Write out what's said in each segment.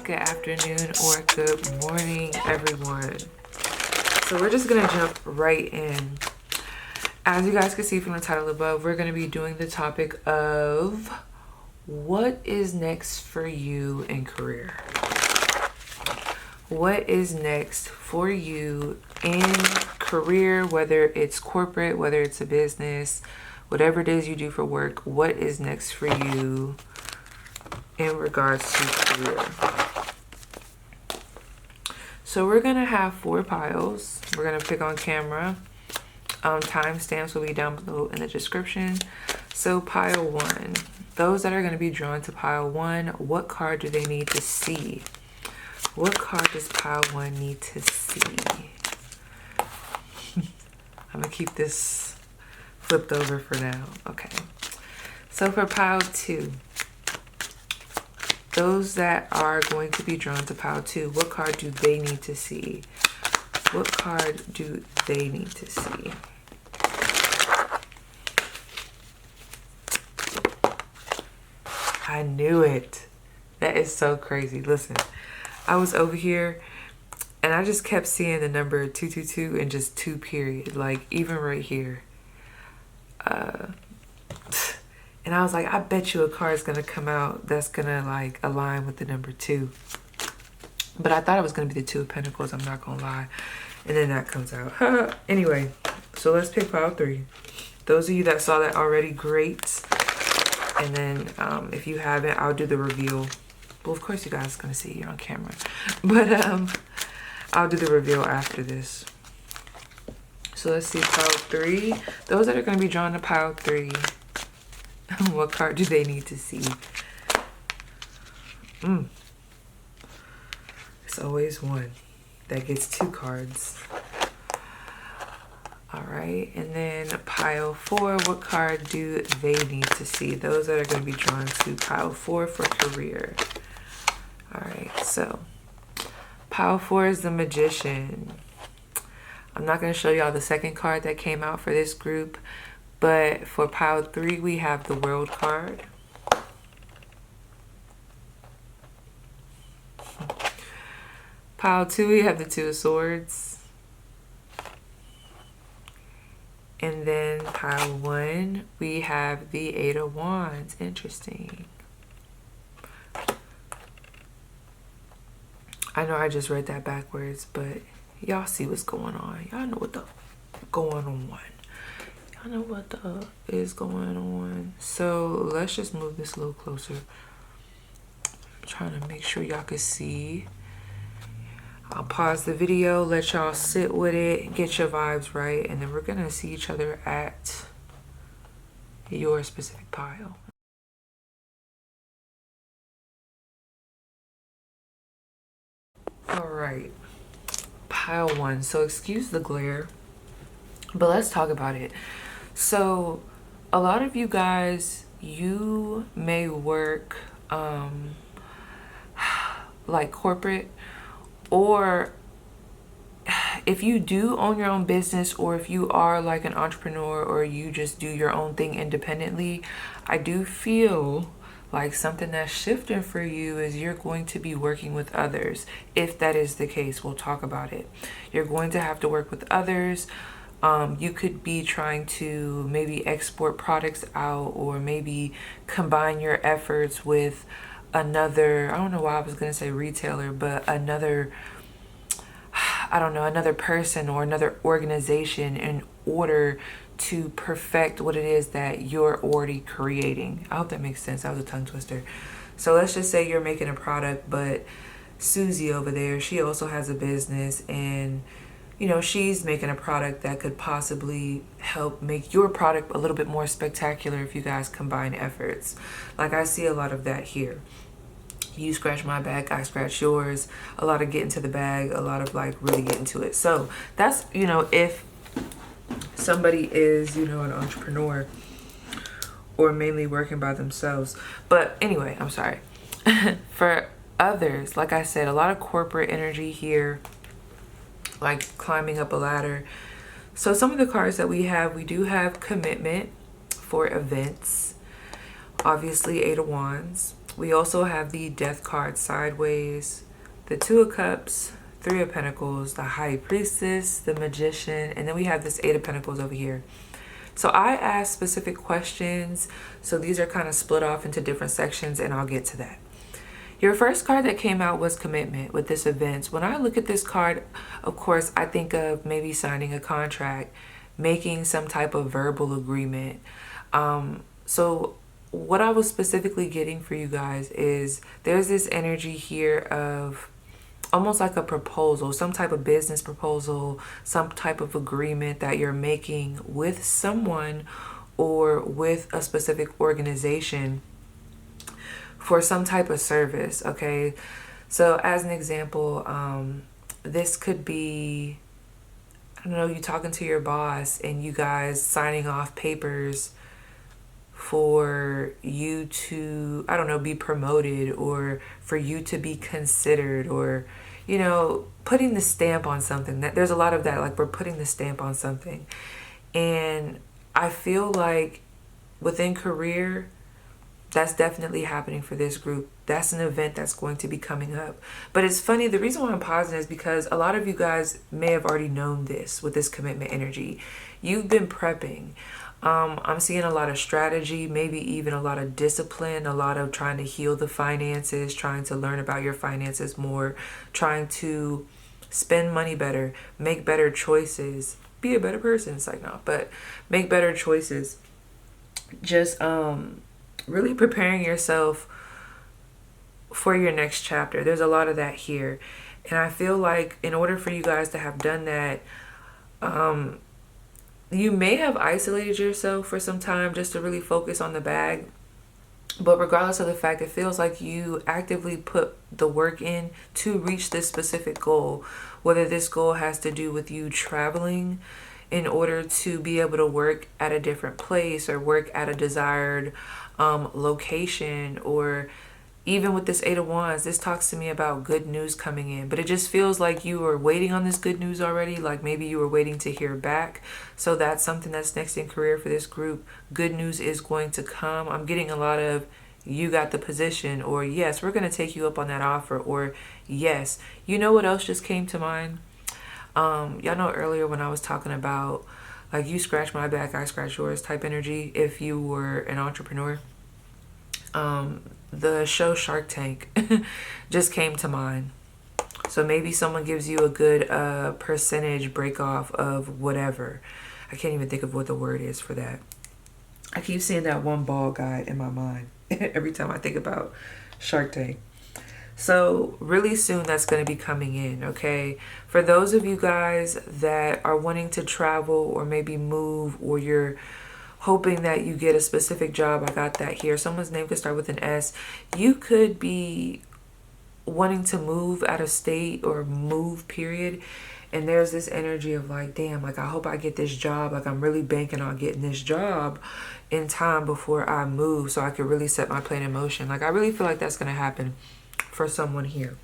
good afternoon, or good morning, everyone. So we're just gonna jump right in. As you guys can see from the title above, we're gonna be doing the topic of what is next for you in career. What is next for you in career, whether it's corporate, whether it's a business, whatever it is you do for work, what is next for you in regards to career? So we're gonna have 4 piles. We're gonna pick on camera. Timestamps will be down below in the description. So pile 1, those that are gonna be drawn to pile 1, what card do they need to see? What card does pile 1 need to see? I'm gonna keep this flipped over for now. Okay. So for pile 2, those that are going to be drawn to pile 2, what card do they need to see? What card do they need to see? I knew it. That is so crazy. Listen, I was over here and I just kept seeing the number 222 and just 2 period, like even right here. And I was like, I bet you a card is gonna come out that's gonna like align with the number 2. But I thought it was gonna be the 2 of Pentacles, I'm not gonna lie. And then that comes out. Anyway, so let's pick pile 3. Those of you that saw that already, great. And then if you haven't, I'll do the reveal. Well, of course you guys are gonna see it on camera. But I'll do the reveal after this. So let's see, pile 3. Those that are gonna be drawn to pile 3, what card do they need to see? It's always one that gets 2 cards. All right, and then pile 4, what card do they need to see? Those that are going to be drawn to pile 4 for career. All right, so pile 4 is the Magician. I'm not going to show y'all the second card that came out for this group, but for pile 3, we have the World card. Pile 2, we have the 2 of Swords. And then pile 1, we have the 8 of Wands. Interesting. I know I just read that backwards, but y'all see what's going on. Y'all know what the going on. Y'all know what the is going on. So let's just move this a little closer. I'm trying to make sure y'all can see. I'll pause the video, let y'all sit with it, get your vibes right, and then we're gonna see each other at your specific pile. All right, pile 1. So excuse the glare, but let's talk about it. So a lot of you guys, you may work like corporate, or if you do own your own business, or if you are like an entrepreneur, or you just do your own thing independently, I do feel like something that's shifting for you is you're going to be working with others. If that is the case, we'll talk about it. You're going to have to work with others. You could be trying to maybe export products out, or maybe combine your efforts with another, I don't know why I was going to say retailer, but another, I don't know, another person or another organization in order to perfect what it is that you're already creating. I hope that makes sense. That was a tongue twister. So let's just say you're making a product, but Susie over there, she also has a business, and you know, she's making a product that could possibly help make your product a little bit more spectacular if you guys combine efforts. Like I see a lot of that here. You scratch my back, I scratch yours. A lot of get into the bag, a lot of like really get into it. So that's, you know, if somebody is, you know, an entrepreneur or mainly working by themselves. But anyway, I'm sorry. For others, like I said, a lot of corporate energy here, like climbing up a ladder. So some of the cards that we do have commitment for events. Obviously, 8 of Wands. We also have the Death card sideways, the Two of Cups, Three of Pentacles, the High Priestess, the Magician, and then we have this Eight of Pentacles over here. So I asked specific questions, so these are kind of split off into different sections, and I'll get to that. Your first card that came out was commitment with this event. When I look at this card, of course, I think of maybe signing a contract, making some type of verbal agreement. So what I was specifically getting for you guys is there's this energy here of almost like a proposal, some type of business proposal, some type of agreement that you're making with someone or with a specific organization for some type of service. Okay, so as an example, this could be, I don't know, you talking to your boss and you guys signing off papers for you to, I don't know, be promoted, or for you to be considered, or, you know, putting the stamp on something. That there's a lot of that, like we're putting the stamp on something. And I feel like within career, that's definitely happening for this group. That's an event that's going to be coming up. But it's funny, the reason why I'm pausing is because a lot of you guys may have already known this with this commitment energy. You've been prepping. I'm seeing a lot of strategy, maybe even a lot of discipline, a lot of trying to heal the finances, trying to learn about your finances more, trying to spend money better, make better choices, be a better person. It's like, no, but make better choices. Just really preparing yourself for your next chapter. There's a lot of that here. And I feel like in order for you guys to have done that, you may have isolated yourself for some time just to really focus on the bag. But regardless of the fact, it feels like you actively put the work in to reach this specific goal. Whether this goal has to do with you traveling in order to be able to work at a different place or work at a desired location, or even with this Eight of Wands, this talks to me about good news coming in. But it just feels like you are waiting on this good news already. Like maybe you were waiting to hear back. So that's something that's next in career for this group. Good news is going to come. I'm getting a lot of, you got the position, or yes, we're going to take you up on that offer, or yes. You know what else just came to mind? Y'all know earlier when I was talking about like you scratch my back, I scratch yours type energy if you were an entrepreneur. The show Shark Tank just came to mind. So maybe someone gives you a good percentage break off of whatever. I can't even think of what the word is for that. I keep seeing that one bald guy in my mind every time I think about Shark Tank. So really soon that's going to be coming in, okay? For those of you guys that are wanting to travel or maybe move, or you're hoping that you get a specific job, I got that here. Someone's name could start with an S. You could be wanting to move out of state or move, period. And there's this energy of like, damn, like I hope I get this job. Like I'm really banking on getting this job in time before I move so I could really set my plan in motion. Like I really feel like that's going to happen for someone here.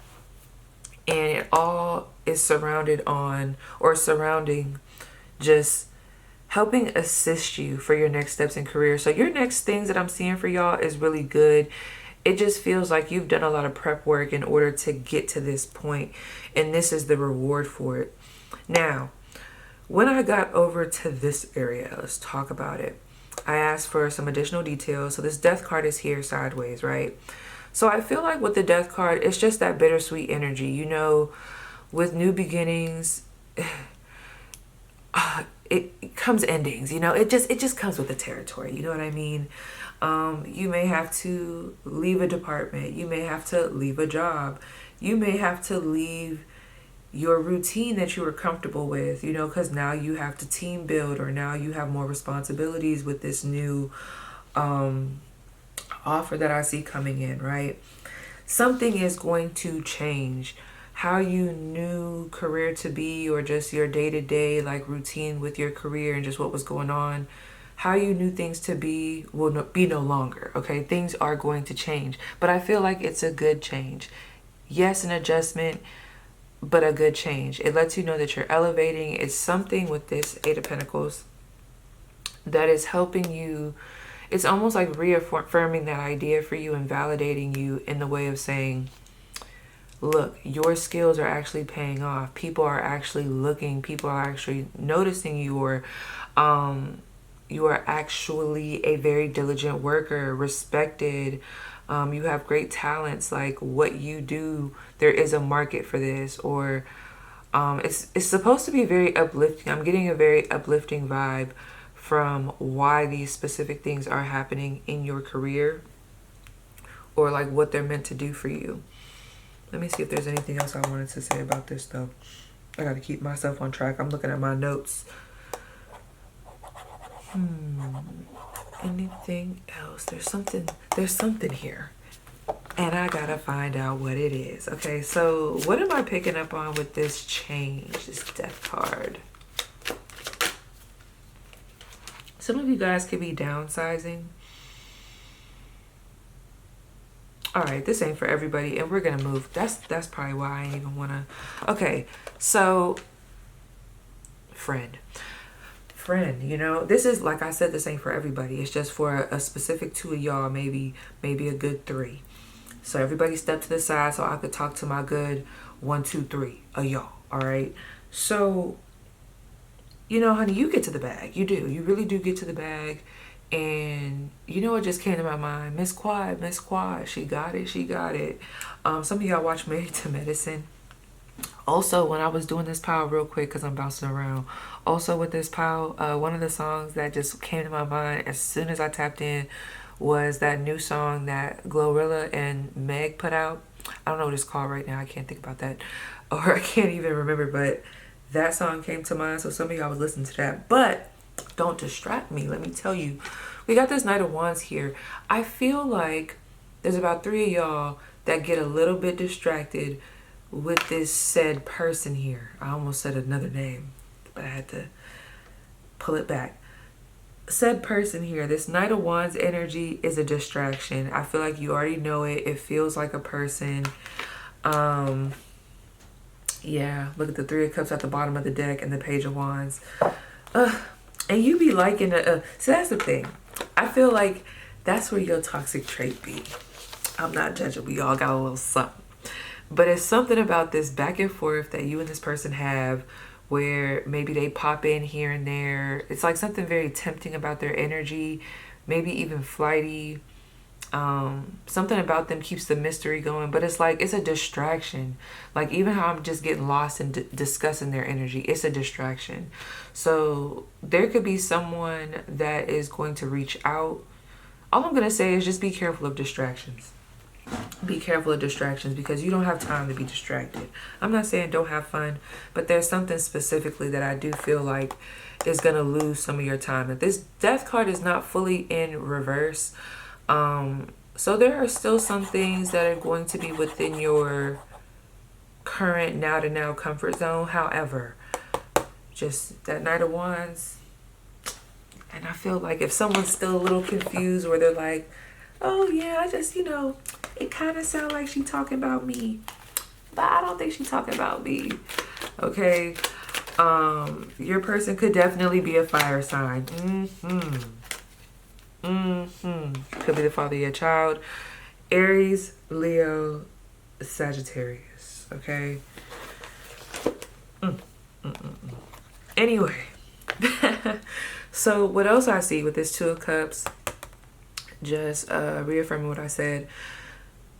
And it all is surrounded on, or surrounding, just helping assist you for your next steps in career. So your next things that I'm seeing for y'all is really good. It just feels like you've done a lot of prep work in order to get to this point, and this is the reward for it. Now, when I got over to this area, let's talk about it. I asked for some additional details. So this Death card is here sideways, right? So I feel like with the Death card, it's just that bittersweet energy. You know, with new beginnings, it comes endings. You know, it just comes with the territory. You know what I mean? You may have to leave a department. You may have to leave a job. You may have to leave your routine that you were comfortable with, you know, because now you have to team build, or now you have more responsibilities with this new offer that I see coming in, right? Something is going to change. How you knew career to be, or just your day-to-day like routine with your career and just what was going on, how you knew things to be will be no longer, okay? Things are going to change, but I feel like it's a good change. Yes, an adjustment, but a good change. It lets you know that you're elevating. It's something with this Eight of Pentacles that is helping you. it's almost like reaffirming that idea for you and validating you in the way of saying, look, your skills are actually paying off. People are actually looking. People are actually noticing you, or you are actually a very diligent worker, respected. You have great talents. Like what you do, there is a market for this. Or it's supposed to be very uplifting. I'm getting a very uplifting vibe from why these specific things are happening in your career, or like what they're meant to do for you. Let me see if there's anything else I wanted to say about this though. I got to keep myself on track. I'm looking at my notes. Anything else? There's something here, and I gotta find out what it is. Okay, so what am I picking up on with this change, this death card? Some of you guys could be downsizing. All right, this ain't for everybody, and we're gonna move. That's probably why I ain't even wanna. Okay, so friend, you know, this is, like I said, this ain't for everybody. It's just for a specific two of y'all, maybe a good three. So everybody step to the side so I could talk to my good 1, 2, 3 of y'all. All right. So, you know, honey, you get to the bag. You do. You really do get to the bag. And you know what just came to my mind? Miss Quad. She got it. Some of y'all watch Married to Medicine. Also, when I was doing this pile real quick, because I'm bouncing around. Also with this pile, one of the songs that just came to my mind as soon as I tapped in was that new song that Glorilla and Meg put out. I don't know what it's called right now. I can't think about that. Or I can't even remember, but that song came to mind. So some of y'all was listening to that. But don't distract me. Let me tell you. We got this Knight of Wands here. I feel like there's about 3 of y'all that get a little bit distracted with this said person here. I almost said another name, but I had to pull it back. Said person here, this Knight of Wands energy is a distraction. I feel like you already know it. It feels like a person. Yeah, look at the 3 of Cups at the bottom of the deck and the Page of Wands. And you be liking so that's the thing. I feel like that's where your toxic trait be. I'm not judging. We all got a little something. But it's something about this back and forth that you and this person have, where maybe they pop in here and there. It's like something very tempting about their energy, maybe even flighty. Something about them keeps the mystery going, but it's like it's a distraction. Like even how I'm just getting lost in discussing their energy, it's a distraction. So there could be someone that is going to reach out. All I'm going to say is just be careful of distractions. Be careful of distractions, because you don't have time to be distracted. I'm not saying don't have fun, but there's something specifically that I do feel like is going to lose some of your time. If this death card is not fully in reverse, so there are still some things that are going to be within your current now to now comfort zone. However, just that Knight of Wands, and I feel like if someone's still a little confused, or they're like, oh yeah, I just, you know, it kind of sounds like she talking about me, but I don't think she's talking about me. Okay. Your person could definitely be a fire sign. Could be the father of your child. Aries, Leo, Sagittarius. Okay. Anyway. So what else I see with this 2 of Cups, just reaffirming what I said.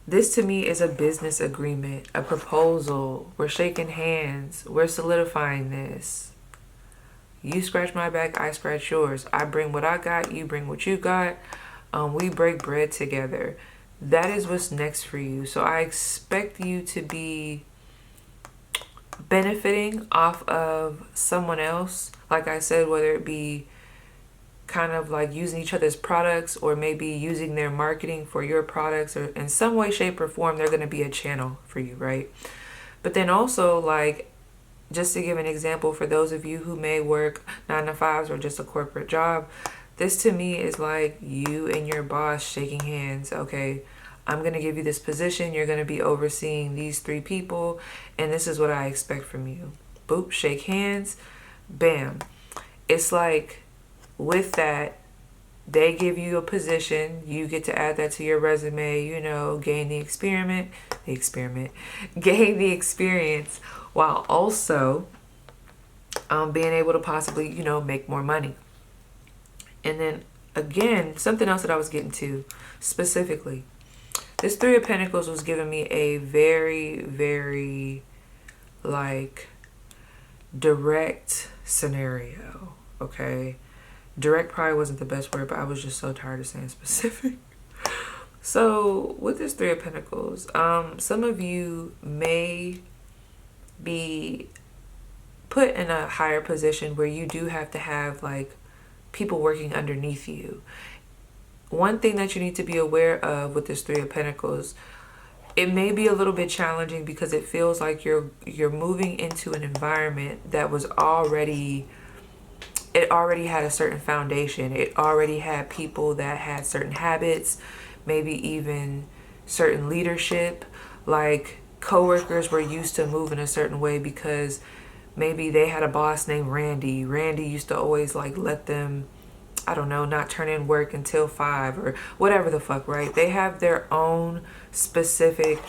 This to me is a business agreement, a proposal. We're shaking hands. We're solidifying this. You scratch my back, I scratch yours. I bring what I got, you bring what you got. We break bread together. That is what's next for you. So I expect you to be benefiting off of someone else. Like I said, whether it be kind of like using each other's products, or maybe using their marketing for your products, or in some way, shape, or form, they're going to be a channel for you, right? But then also, like, just to give an example for those of you who may work 9 to 5s or just a corporate job, this to me is like you and your boss shaking hands. Okay, I'm going to give you this position. You're going to be overseeing these 3 people, and this is what I expect from you. Boop, shake hands, bam. It's like with that, They give you a position, you get to add that to your resume, you know, gain the experience while also being able to possibly, you know, make more money. And then again, something else that I was getting to specifically, this Three of Pentacles was giving me a very, very like direct scenario, okay? Direct probably wasn't the best word, but I was just so tired of saying specific. So with this Three of Pentacles, some of you may be put in a higher position where you do have to have like people working underneath you. One thing that you need to be aware of with this Three of Pentacles, it may be a little bit challenging because it feels like you're moving into an environment that was already, it already had a certain foundation. It already had people that had certain habits, maybe even certain leadership. Like coworkers were used to moving a certain way because maybe they had a boss named Randy. Randy used to always like let them, I don't know, not turn in work until 5 or whatever the fuck, right? They have their own specific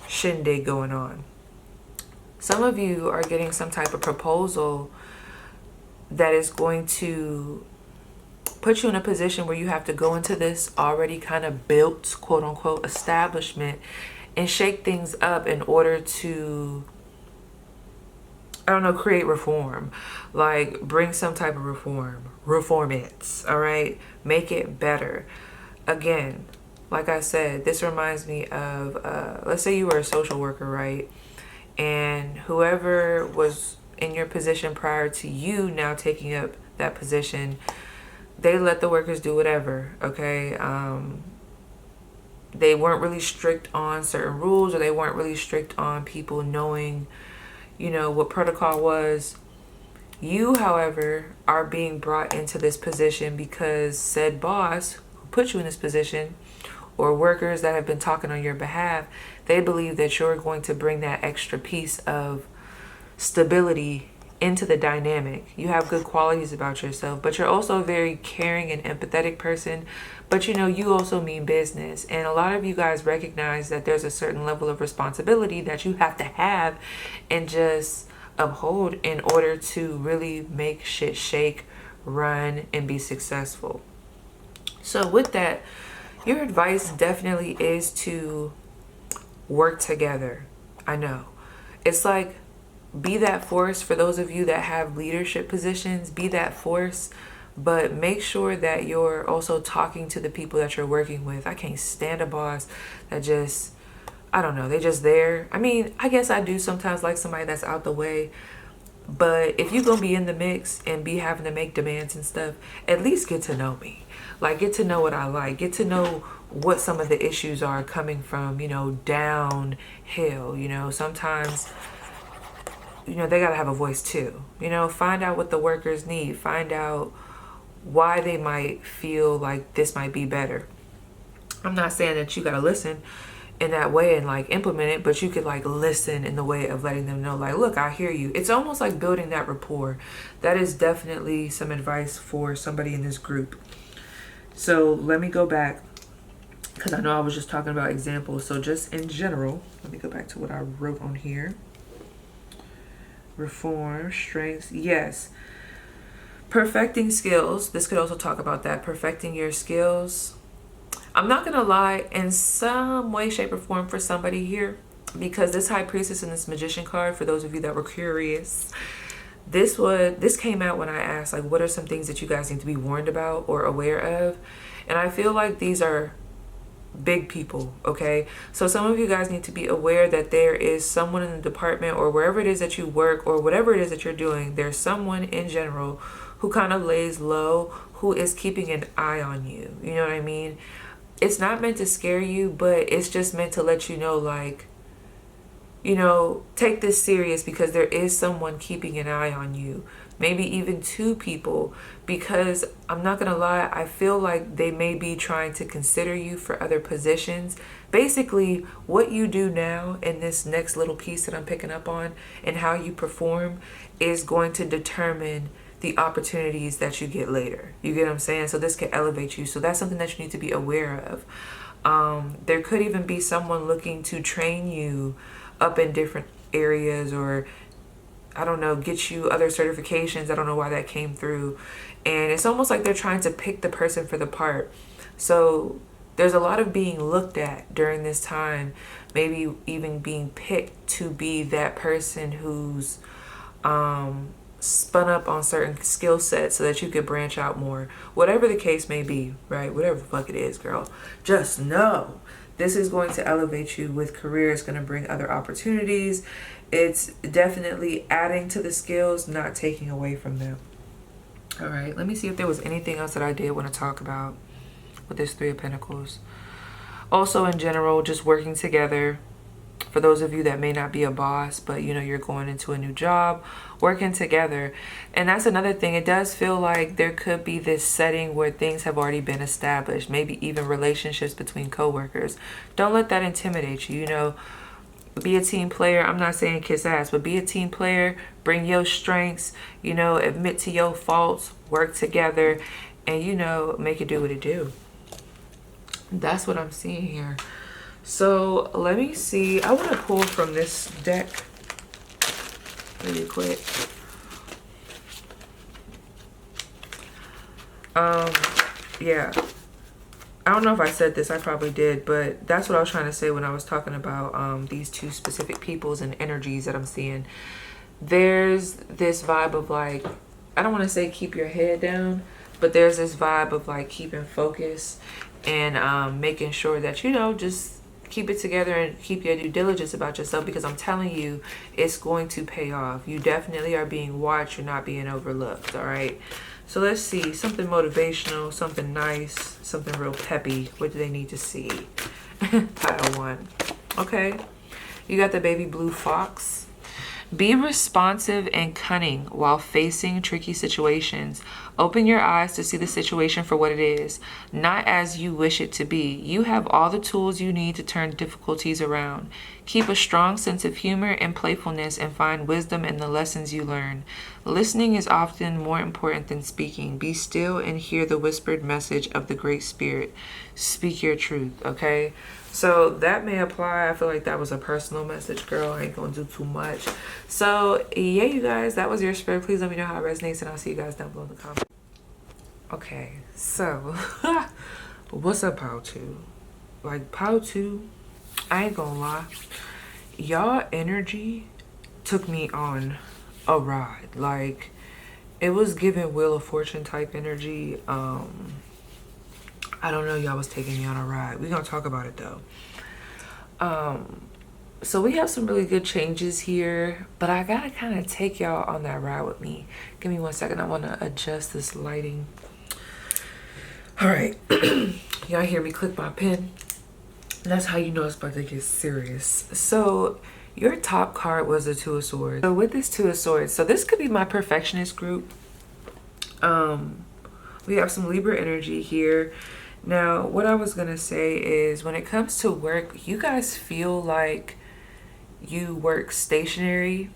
shindig going on. Some of you are getting some type of proposal that is going to put you in a position where you have to go into this already kind of built, quote unquote, establishment and shake things up in order to, I don't know, create reform, like bring some type of reform it, all right? Make it better. Again, like I said, this reminds me of, let's say you were a social worker, right? And whoever was in your position prior to you now taking up that position, they let the workers do whatever, okay? They weren't really strict on certain rules, or they weren't really strict on people knowing, you know, what protocol was. You, however, are being brought into this position because said boss who put you in this position, or workers that have been talking on your behalf, they believe that you're going to bring that extra piece of stability into the dynamic. You have good qualities about yourself, but you're also a very caring and empathetic person. But you know, you also mean business. And a lot of you guys recognize that there's a certain level of responsibility that you have to have and just uphold in order to really make shit shake, run, and be successful. So with that, your advice definitely is to work together. I know. It's like, be that force for those of you that have leadership positions. Be that force, but make sure that you're also talking to the people that you're working with. I can't stand a boss that just, I don't know, they just there. I mean, I guess I do sometimes like somebody that's out the way, but if you're gonna be in the mix and be having to make demands and stuff, at least get to know me. Like, get to know what I like, get to know what some of the issues are coming from, you know, downhill. You know, sometimes, you know, they gotta have a voice too. You know, find out what the workers need. Find out why they might feel like this might be better. I'm not saying that you gotta listen in that way and like implement it, but you could like listen in the way of letting them know, like, look, I hear you. It's almost like building that rapport. That is definitely some advice for somebody in this group. So let me go back, because I know I was just talking about examples. So just in general, let me go back to what I wrote on here. Reform, strengths, yes. Perfecting skills. This could also talk about that. Perfecting your skills. I'm not going to lie, in some way, shape, or form for somebody here, because this High Priestess and this Magician card, for those of you that were curious, this came out when I asked, like, what are some things that you guys need to be warned about or aware of? And I feel like these are big people, okay? So some of you guys need to be aware that there is someone in the department or wherever it is that you work or whatever it is that you're doing, there's someone in general who kind of lays low, who is keeping an eye on you. You know what I mean? It's not meant to scare you, but it's just meant to let you know, like, you know, take this serious, because there is someone keeping an eye on you. Maybe even two people, because I'm not gonna lie, I feel like they may be trying to consider you for other positions. Basically, what you do now in this next little piece that I'm picking up on and how you perform is going to determine the opportunities that you get later. You get what I'm saying? So this can elevate you. So that's something that you need to be aware of. There could even be someone looking to train you up in different areas, or I don't know, get you other certifications. I don't know why that came through. And it's almost like they're trying to pick the person for the part. So there's a lot of being looked at during this time, maybe even being picked to be that person who's spun up on certain skill sets so that you could branch out more. Whatever the case may be, right? Whatever the fuck it is, girl. Just know this is going to elevate you with career. It's going to bring other opportunities. It's definitely adding to the skills, not taking away from them. All right, let me see if there was anything else that I did want to talk about with this Three of Pentacles. Also, in general, just working together. For those of you that may not be a boss, but you know, you're going into a new job, working together. And that's another thing. It does feel like there could be this setting where things have already been established, maybe even relationships between coworkers. Don't let that intimidate you. You know, be a team player. I'm not saying kiss ass, but be a team player. Bring your strengths, you know, admit to your faults, work together, and, you know, make it do what it do. That's what I'm seeing here. So let me see. I want to pull from this deck really quick. Yeah. I don't know if I said this. I probably did, but that's what I was trying to say when I was talking about these two specific peoples and energies that I'm seeing. There's this vibe of like, I don't want to say keep your head down, but there's this vibe of like keeping focus and making sure that, you know, just keep it together and keep your due diligence about yourself, because I'm telling you, it's going to pay off. You definitely are being watched. You're not being overlooked. All right. So let's see. Something motivational, something nice, something real peppy. What do they need to see? Pile one. Okay. You got the baby blue fox. Be responsive and cunning while facing tricky situations. Open your eyes to see the situation for what it is, not as you wish it to be. You have all the tools you need to turn difficulties around. Keep a strong sense of humor and playfulness and find wisdom in the lessons you learn. Listening is often more important than speaking. Be still and hear the whispered message of the Great Spirit. Speak your truth, okay? So that may apply. I feel like that was a personal message, girl. I ain't gonna do too much. So yeah, you guys, that was your spirit. Please let me know how it resonates, and I'll see you guys down below in the comments. Okay, so what's up, Pile 2? Like, Pile 2, I ain't gonna lie, y'all energy took me on a ride. Like, it was giving Wheel of Fortune type energy. I don't know, y'all was taking me on a ride. We're gonna talk about it though. So we have some really good changes here, but I gotta kind of take y'all on that ride with me. Give me 1 second. I want to adjust this lighting. All right. Y'all hear me click my pen? That's how you know it's about to get serious. So your top card was the Two of Swords. So with this Two of Swords, so this could be my perfectionist group. We have some Libra energy here. Now, what I was going to say is when it comes to work, you guys feel like you work stationary.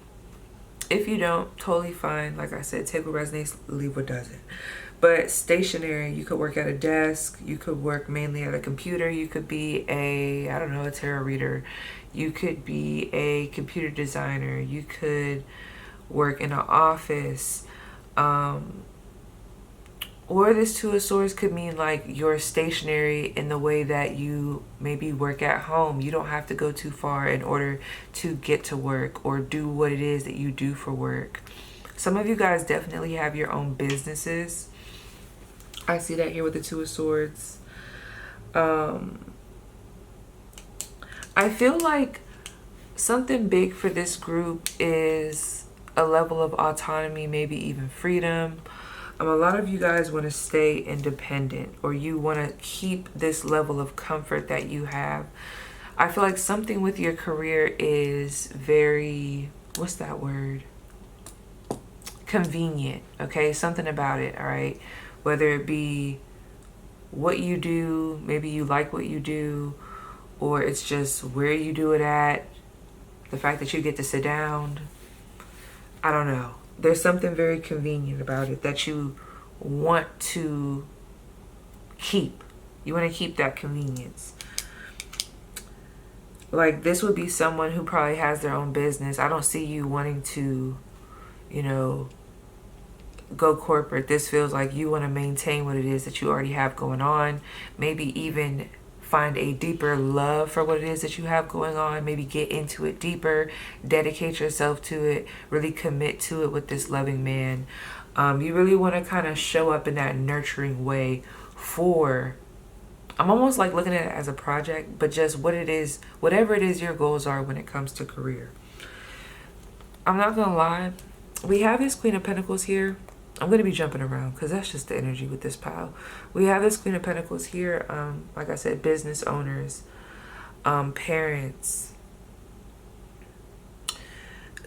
If you don't, totally fine. Like I said, take what resonates, leave what doesn't. But stationary, you could work at a desk. You could work mainly at a computer. You could be a, I don't know, a tarot reader. You could be a computer designer. You could work in an office. Or this Two of Swords could mean like you're stationary in the way that you maybe work at home. You don't have to go too far in order to get to work or do what it is that you do for work. Some of you guys definitely have your own businesses. I see that here with the Two of Swords. I feel like something big for this group is a level of autonomy, maybe even freedom. A lot of you guys want to stay independent, or you want to keep this level of comfort that you have. I feel like something with your career is very, what's that word? Convenient, okay? Something about it, all right? Whether it be what you do, maybe you like what you do, or it's just where you do it at, the fact that you get to sit down. I don't know. there's something very convenient about it that you want to keep. You want to keep that convenience. Like, this would be someone who probably has their own business. I don't see you wanting to, you know, go corporate. This feels like you want to maintain what it is that you already have going on. Maybe even find a deeper love for what it is that you have going on. Maybe get into it deeper, dedicate yourself to it, really commit to it with this loving man. You really want to kind of show up in that nurturing way for, I'm almost like looking at it as a project, but just what it is, whatever it is your goals are when it comes to career. I'm not gonna lie, we have this Queen of Pentacles here. I'm gonna be jumping around because that's just the energy with this pile. We have this Queen of Pentacles here. Like I said, business owners, parents.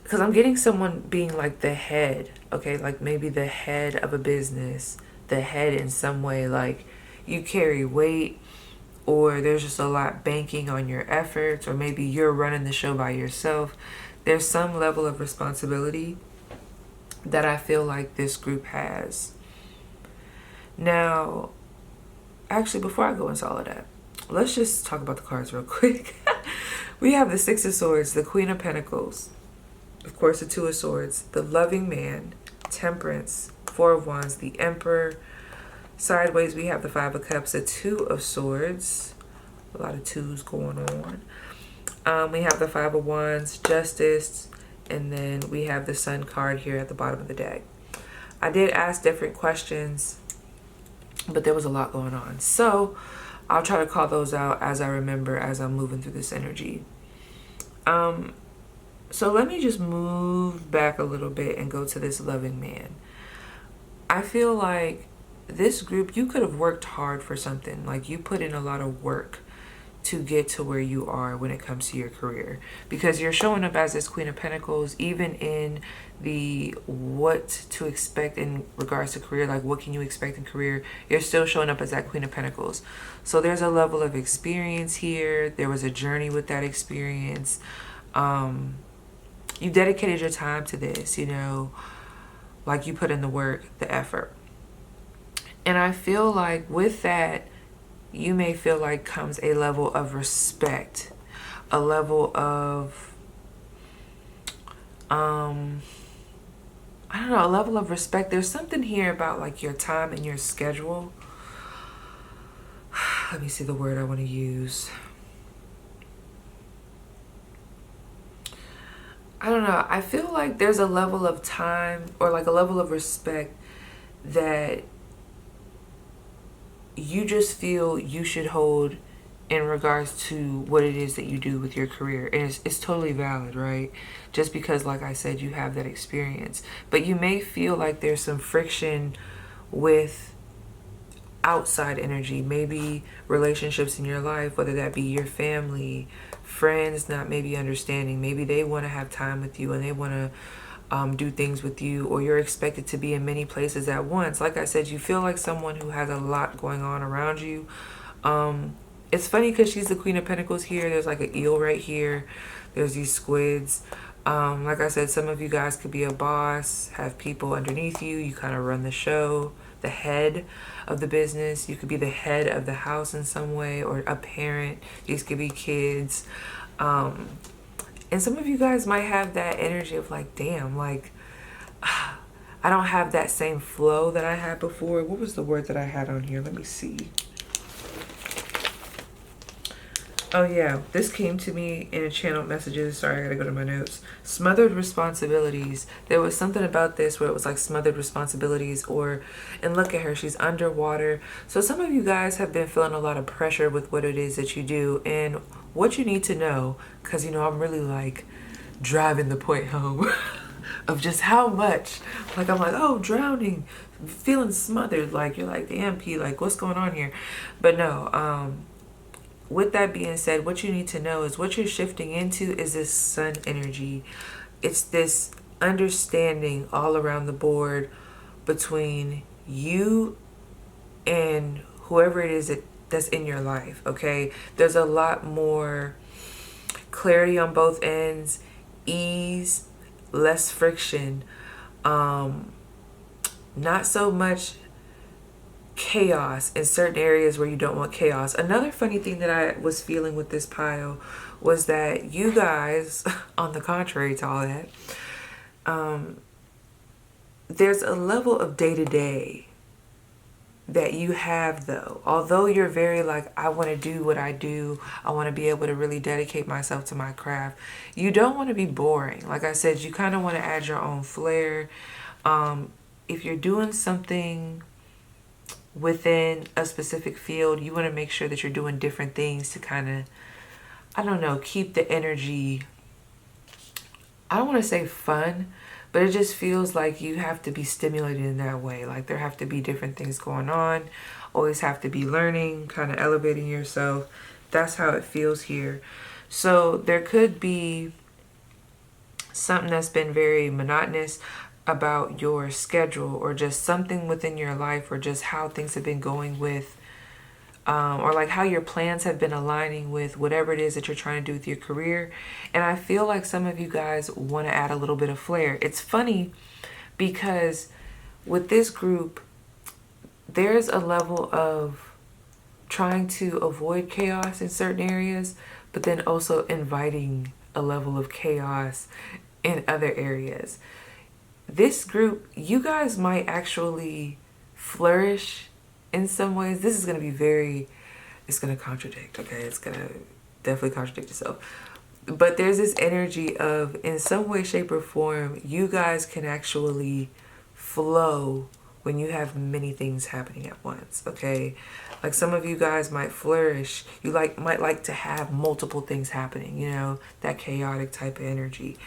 Because I'm getting someone being like the head, okay? Like maybe the head of a business, the head in some way, like you carry weight, or there's just a lot banking on your efforts, or maybe you're running the show by yourself. There's some level of responsibility that I feel like this group has. Now, actually, before I go into all of that, let's just talk about the cards real quick. We have the Six of Swords, the Queen of Pentacles, of course, the Two of Swords, the Loving Man, Temperance, Four of Wands, the Emperor. Sideways, we have the Five of Cups, the Two of Swords. A lot of twos going on. We have the Five of Wands, Justice, and then we have the Sun card here at the bottom of the deck. I did ask different questions, but there was a lot going on. So I'll try to call those out as I remember as I'm moving through this energy. So let me just move back a little bit and go to this loving man. I feel like this group, you could have worked hard for something. Like you put in a lot of work to get to where you are when it comes to your career, because you're showing up as this Queen of Pentacles, even in the what to expect in regards to career, like what can you expect in career, you're still showing up as that Queen of Pentacles. So there's a level of experience here. There was a journey with that experience. You dedicated your time to this, you know, like you put in the work, the effort. And I feel like with that, you may feel like comes a level of respect, a level of, I don't know, a level of respect. There's something here about like your time and your schedule. Let me see the word I want to use. I don't know. I feel like there's a level of time or like a level of respect that you just feel you should hold in regards to what it is that you do with your career. And it's totally valid, right? Just because, like I said, you have that experience. But you may feel like there's some friction with outside energy, maybe relationships in your life, whether that be your family, friends not maybe understanding. Maybe they want to have time with you and they want to do things with you, or you're expected to be in many places at once. Like I said, you feel like someone who has a lot going on around you. It's funny because she's the Queen of Pentacles here. There's like an eel right here. There's these squids. Like I said, some of you guys could be a boss, have people underneath you. You kind of run the show, the head of the business. You could be the head of the house in some way, or a parent. These could be kids. And some of you guys might have that energy of like, damn, like, I don't have that same flow that I had before. What was the word that I had on here? Let me see. Oh yeah, this came to me in a channel messages. Sorry, I gotta go to my notes. Smothered responsibilities. There was something about this where it was like smothered responsibilities, or, and look at her, she's underwater. So some of you guys have been feeling a lot of pressure with what it is that you do and what you need to know, because, you know, I'm really like driving the point home of just how much, like, I'm like, oh, drowning, feeling smothered. Like, you're like, damn, P, like, what's going on here? But no, with that being said, what you need to know is what you're shifting into is this sun energy. It's this understanding all around the board between you and whoever it is that's in your life, okay? There's a lot more clarity on both ends, ease, less friction. Not so much chaos in certain areas where you don't want chaos. Another funny thing that I was feeling with this pile was that you guys, on the contrary to all that, there's a level of day-to-day that you have, though. Although you're very like, I want to do what I do, I want to be able to really dedicate myself to my craft, you don't want to be boring. Like I said, you kind of want to add your own flair. If you're doing something within a specific field, you want to make sure that you're doing different things to kind of, I don't know, keep the energy, I don't want to say fun, but it just feels like you have to be stimulated in that way. Like there have to be different things going on, always have to be learning, kind of elevating yourself. That's how it feels here. So there could be something that's been very monotonous about your schedule, or just something within your life, or just how things have been going with, or like how your plans have been aligning with whatever it is that you're trying to do with your career. And I feel like some of you guys want to add a little bit of flair. It's funny because with this group, there's a level of trying to avoid chaos in certain areas, but then also inviting a level of chaos in other areas. This group, you guys might actually flourish in some ways. This is going to be very, it's going to contradict, okay? It's going to definitely contradict itself. But there's this energy of, in some way, shape, or form, you guys can actually flow when you have many things happening at once, okay? Like some of you guys might flourish. You might like to have multiple things happening, you know, that chaotic type of energy.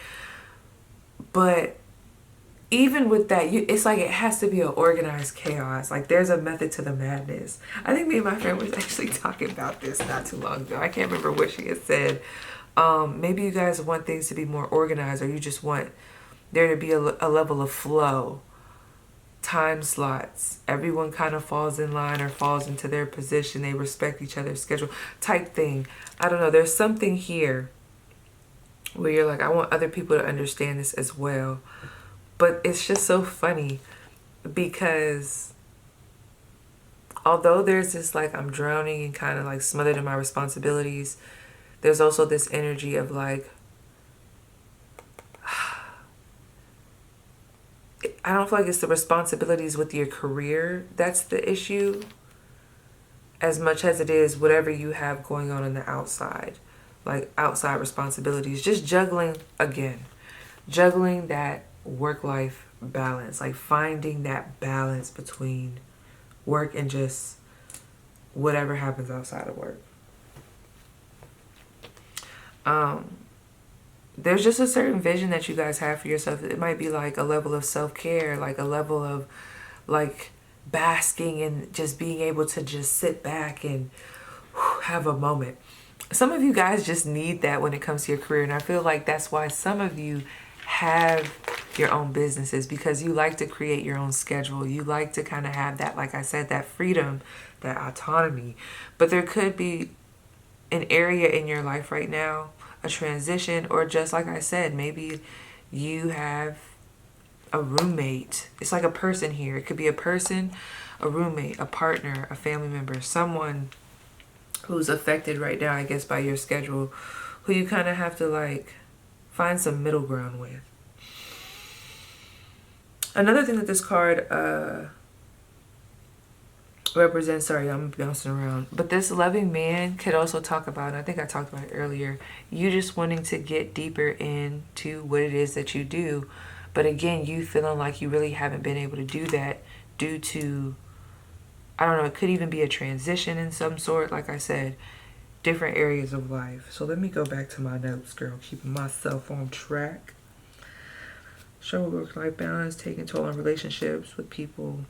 But even with that, it's like it has to be an organized chaos. Like there's a method to the madness. I think me and my friend was actually talking about this not too long ago. I can't remember what she had said. Maybe you guys want things to be more organized, or you just want there to be a level of flow, time slots. Everyone kind of falls in line or falls into their position. They respect each other's schedule type thing. I don't know. There's something here where you're like, I want other people to understand this as well. But it's just so funny because although there's this like I'm drowning and kind of like smothered in my responsibilities, there's also this energy of like, I don't feel like it's the responsibilities with your career that's the issue as much as it is whatever you have going on the outside, like outside responsibilities. Just juggling that work-life balance, like finding that balance between work and just whatever happens outside of work. There's just a certain vision that you guys have for yourself. It might be like a level of self-care, like a level of like basking and just being able to just sit back and have a moment. Some of you guys just need that when it comes to your career, and I feel like that's why some of you have your own businesses, because you like to create your own schedule. You like to kind of have that, like I said, that freedom, that autonomy. But there could be an area in your life right now, a transition, or just like I said, maybe you have a roommate. It's like a person here. It could be a person, a roommate, a partner, a family member, someone who's affected right now, I guess, by your schedule, who you kind of have to like find some middle ground with. Another thing that this card represents, sorry, I'm bouncing around, but this loving man could also talk about, and I think I talked about it earlier, you just wanting to get deeper into what it is that you do. But again, you feeling like you really haven't been able to do that due to, I don't know, it could even be a transition in some sort. Like I said, different areas of life. So let me go back to my notes, girl, keeping myself on track. Show work-life balance, taking toll on relationships with people.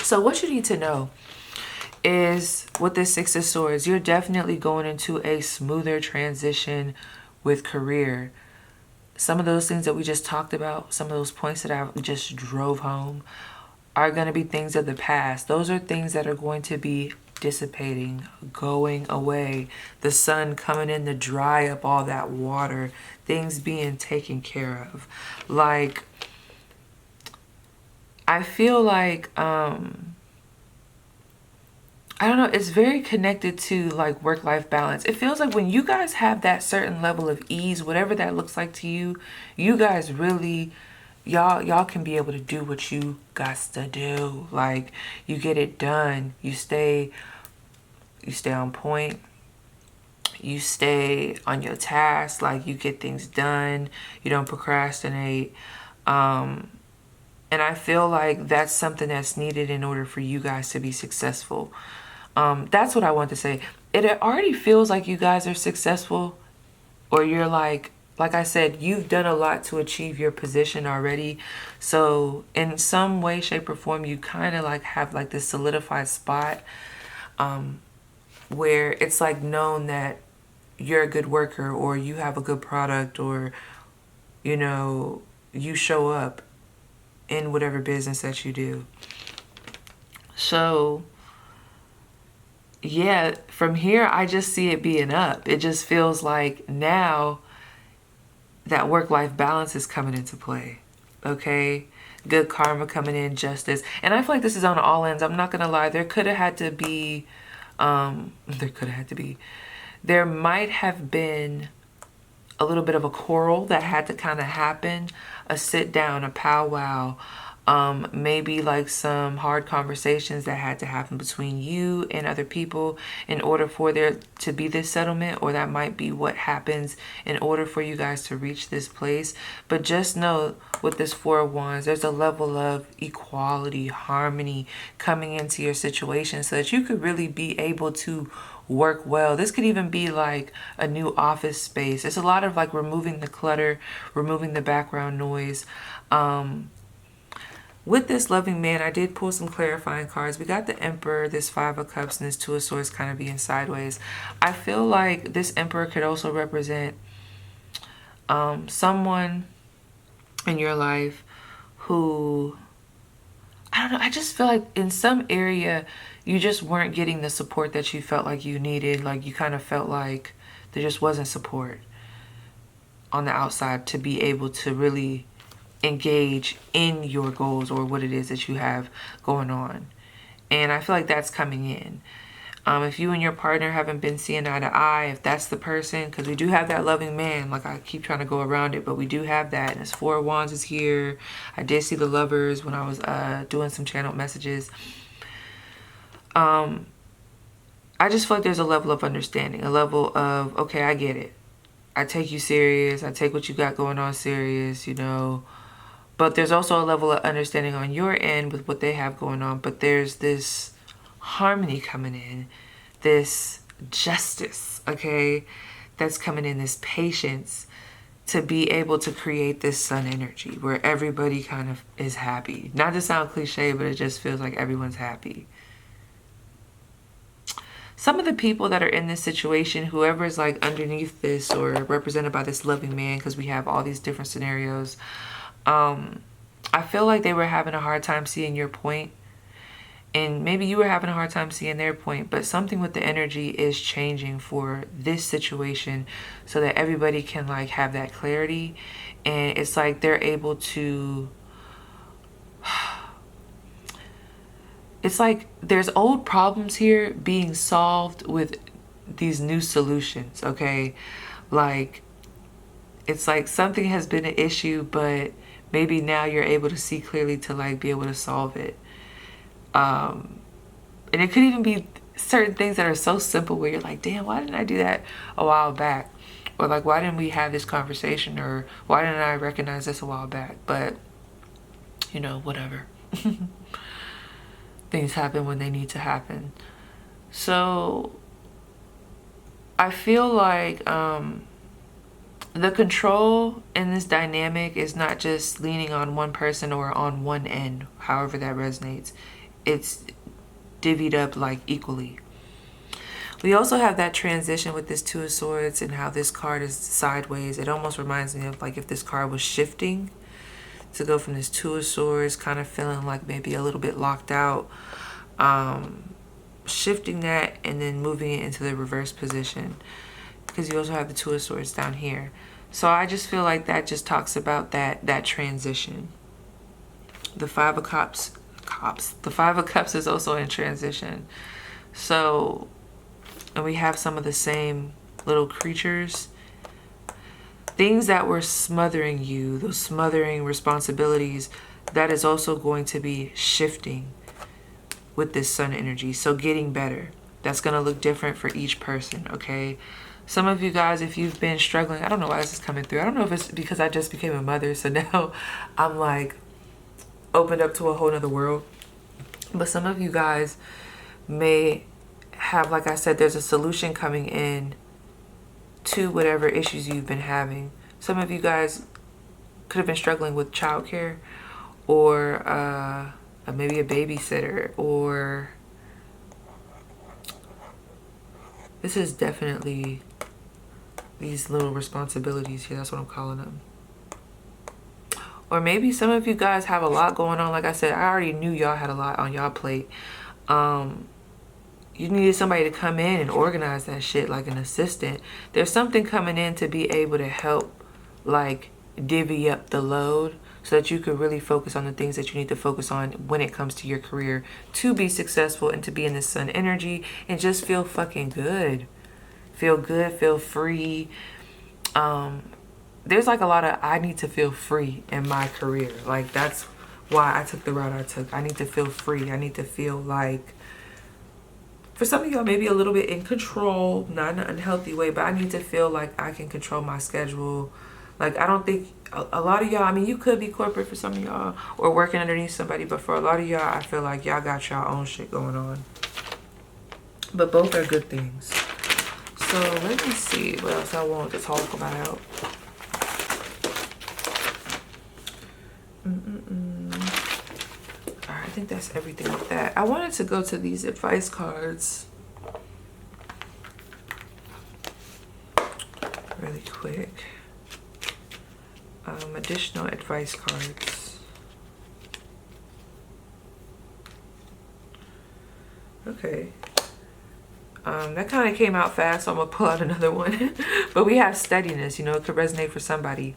So what you need to know is with this Six of Swords, you're definitely going into a smoother transition with career. Some of those things that we just talked about, some of those points that I just drove home are going to be things of the past. Those are things that are going to be dissipating, going away. The sun coming in to dry up all that water, things being taken care of. Like I feel like, I don't know, it's very connected to like work-life balance. It feels like when you guys have that certain level of ease, whatever that looks like to you, you guys really, y'all can be able to do what you got to do. Like, you get it done. You stay on point. You stay on your task. Like, you get things done. You don't procrastinate. And I feel like that's something that's needed in order for you guys to be successful. That's what I want to say. It already feels like you guys are successful, or you're like I said, you've done a lot to achieve your position already. So in some way, shape, or form, you kind of like have like this solidified spot, where it's like known that you're a good worker, or you have a good product, or, you know, you show up in whatever business that you do. So yeah, from here, I just see it being up. It just feels like now that work-life balance is coming into play. Okay? Good karma coming in, justice. And I feel like this is on all ends. I'm not going to lie. There might have been a little bit of a quarrel that had to kind of happen. A sit down, a powwow. Maybe like some hard conversations that had to happen between you and other people in order for there to be this settlement, or that might be what happens in order for you guys to reach this place. But just know, with this Four of Wands, there's a level of equality, harmony coming into your situation so that you could really be able to work well. This could even be like a new office space. It's a lot of like removing the clutter, removing the background noise. With this loving man, I did pull some clarifying cards. We got the Emperor, this Five of Cups, and this Two of Swords kind of being sideways. I feel like this Emperor could also represent someone in your life who, I don't know, I just feel like in some area you just weren't getting the support that you felt like you needed. Like, you kind of felt like there just wasn't support on the outside to be able to really engage in your goals or what it is that you have going on. And I feel like that's coming in. If you and your partner haven't been seeing eye to eye, if that's the person, because we do have that loving man, like I keep trying to go around it, but we do have that. And this Four of Wands is here. I did see the Lovers when I was doing some channeled messages. I just feel like there's a level of understanding, a level of, okay, I get it. I take you serious. I take what you got going on serious, you know. But there's also a level of understanding on your end with what they have going on. But there's this harmony coming in, this justice, okay, that's coming in, this patience to be able to create this sun energy where everybody kind of is happy. Not to sound cliche, but it just feels like everyone's happy. Some of the people that are in this situation, whoever is like underneath this or represented by this loving man, because we have all these different scenarios, I feel like they were having a hard time seeing your point, and maybe you were having a hard time seeing their point, but something with the energy is changing for this situation so that everybody can like have that clarity. And it's like they're able to, it's like there's old problems here being solved with these new solutions, okay? Like, it's like something has been an issue, but maybe now you're able to see clearly to like be able to solve it. And it could even be certain things that are so simple where you're like, damn, why didn't I do that a while back? Or like, why didn't we have this conversation? Or why didn't I recognize this a while back? But, you know, whatever. Things happen when they need to happen. So I feel like the control in this dynamic is not just leaning on one person or on one end, however that resonates. It's divvied up like equally. We also have that transition with this Two of Swords and how this card is sideways. It almost reminds me of like if this card was shifting to go from this Two of Swords, kind of feeling like maybe a little bit locked out, shifting that and then moving it into the reverse position, because you also have the Two of Swords down here. So I just feel like that just talks about that transition. the Five of Cups. The Five of Cups is also in transition. So, and we have some of the same little creatures. Things that were smothering you, those smothering responsibilities, that is also going to be shifting with this sun energy. So getting better. That's going to look different for each person, okay? Some of you guys, if you've been struggling, I don't know why this is coming through. I don't know if it's because I just became a mother, so now I'm like opened up to a whole nother world. But some of you guys may have, like I said, there's a solution coming in to whatever issues you've been having. Some of you guys could have been struggling with childcare, or maybe a babysitter, or this is definitely these little responsibilities here. That's what I'm calling them. Or maybe some of you guys have a lot going on. Like I said, I already knew y'all had a lot on y'all plate. You needed somebody to come in and organize that shit, like an assistant. There's something coming in to be able to help, like, divvy up the load so that you could really focus on the things that you need to focus on when it comes to your career to be successful and to be in the sun energy and just feel fucking good. Feel good, feel free. There's like a lot of, I need to feel free in my career. Like, that's why I took the route I took. I need to feel free. I need to feel like, for some of y'all, maybe a little bit in control, not in an unhealthy way, but I need to feel like I can control my schedule. Like, I don't think a lot of y'all, I mean, you could be corporate for some of y'all or working underneath somebody, but for a lot of y'all, I feel like y'all got y'all own shit going on. But both are good things. So let me see what else I want to talk about. All right, I think that's everything with that. I wanted to go to these advice cards really quick. Additional advice cards. Okay. That kind of came out fast, so I'm gonna pull out another one. But we have steadiness, you know, it could resonate for somebody.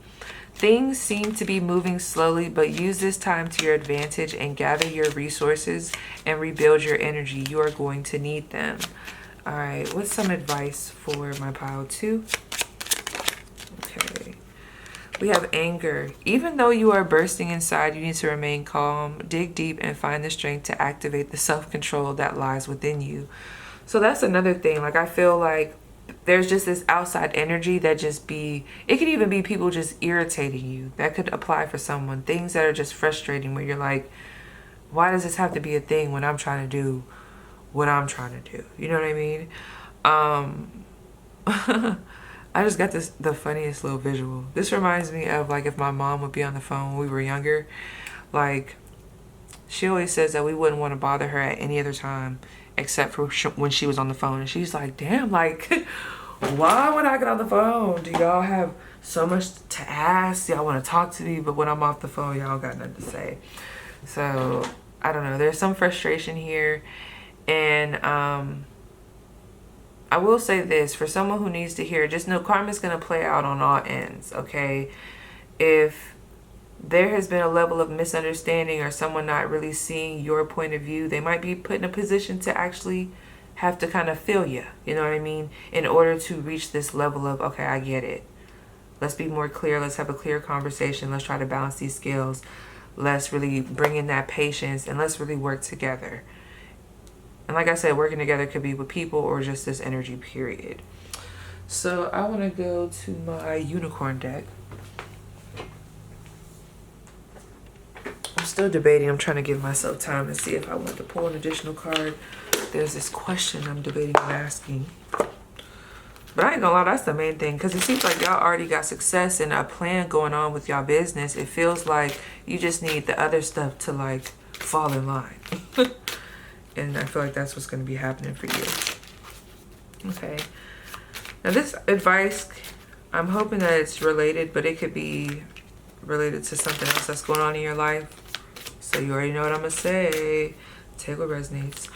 Things seem to be moving slowly, but use this time to your advantage and gather your resources and rebuild your energy. You are going to need them. All right, what's some advice for my pile 2? Okay. We have anger. Even though you are bursting inside, you need to remain calm, dig deep, and find the strength to activate the self-control that lies within you. So that's another thing. Like, I feel like there's just this outside energy that just be, it could even be people just irritating you. That could apply for someone. Things that are just frustrating where you're like, why does this have to be a thing when I'm trying to do what I'm trying to do? You know what I mean? I just got the funniest little visual. This reminds me of, like, if my mom would be on the phone when we were younger. Like, she always says that we wouldn't want to bother her at any other time except for when she was on the phone. And she's like, damn, like, why when I get on the phone do y'all have so much to ask? Y'all want to talk to me, but when I'm off the phone, y'all got nothing to say. So, I don't know. There's some frustration here. And, I will say this, for someone who needs to hear, just know karma's going to play out on all ends, okay? If there has been a level of misunderstanding or someone not really seeing your point of view, they might be put in a position to actually have to kind of feel you, you know what I mean? In order to reach this level of, okay, I get it. Let's be more clear. Let's have a clear conversation. Let's try to balance these scales. Let's really bring in that patience and let's really work together. And like I said, working together could be with people or just this energy, period. So I want to go to my unicorn deck. I'm still debating. I'm trying to give myself time to see if I want to pull an additional card. There's this question I'm debating on asking. But I ain't gonna lie, that's the main thing. Because it seems like y'all already got success and a plan going on with y'all business. It feels like you just need the other stuff to, like, fall in line. And I feel like that's what's going to be happening for you. Okay. Now this advice, I'm hoping that it's related, but it could be related to something else that's going on in your life. So you already know what I'm going to say. Take what resonates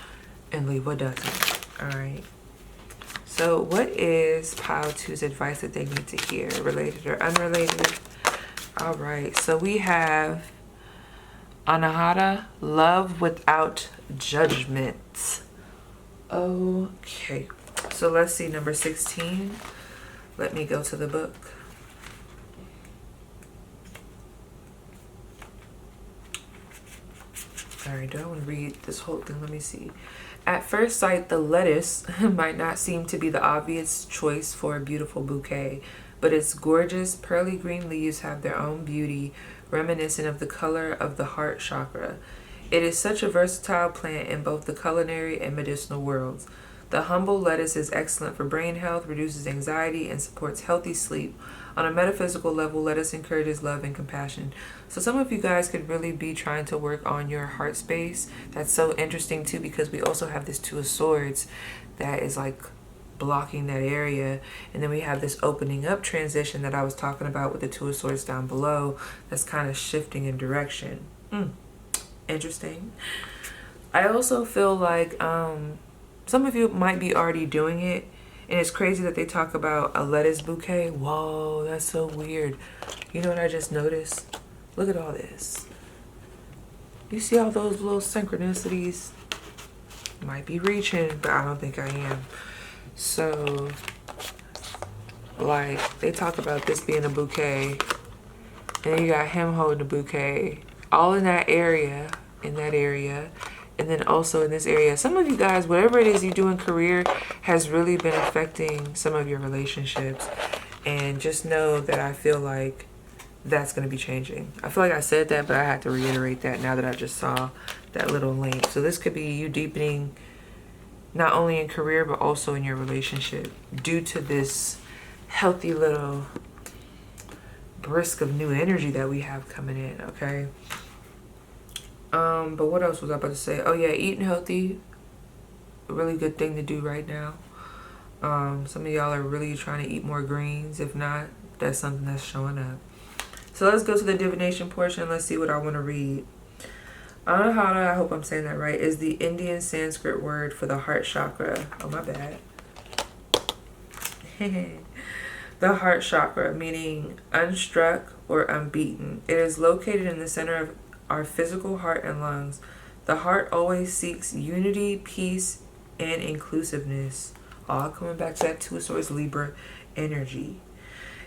and leave what doesn't. All right. So what is pile 2's advice that they need to hear? Related or unrelated? All right. So we have Anahata, love without judgment. Okay, so let's see number 16. Let me go to the book. Alright, do I want to read this whole thing? Let me see. At first sight, the lettuce might not seem to be the obvious choice for a beautiful bouquet, but its gorgeous pearly green leaves have their own beauty, reminiscent of the color of the heart chakra. It is such a versatile plant in both the culinary and medicinal worlds. The humble lettuce is excellent for brain health, reduces anxiety, and supports healthy sleep. On a metaphysical level, lettuce encourages love and compassion. So some of you guys could really be trying to work on your heart space. That's so interesting too, because we also have this Two of Swords that is like blocking that area. And then we have this opening up transition that I was talking about with the Two of Swords down below. That's kind of shifting in direction. Interesting. I also feel like some of you might be already doing it, and it's crazy that they talk about a lettuce bouquet. Whoa, that's so weird. You know what I just noticed? Look at all this. You see all those little synchronicities? Might be reaching, but I don't think I am. So, like, they talk about this being a bouquet, and you got him holding a bouquet, all in that area, and then also in this area. Some of you guys, whatever it is you do in career has really been affecting some of your relationships. And just know that I feel like that's going to be changing. I feel like I said that, but I had to reiterate that now that I just saw that little link. So this could be you deepening not only in career, but also in your relationship due to this healthy little brisk of new energy that we have coming in, okay? But what else was I about to say? Oh yeah, eating healthy, a really good thing to do right now. Some of y'all are really trying to eat more greens. If not, that's something that's showing up. So let's go to the divination portion. Let's see what I want to read. Anahata, I hope I'm saying that right, is the Indian Sanskrit word for the heart chakra. Oh, my bad. The heart chakra, meaning unstruck or unbeaten. It is located in the center of our physical heart and lungs. The heart always seeks unity, peace, and inclusiveness. All coming back to that Two of Swords Libra energy.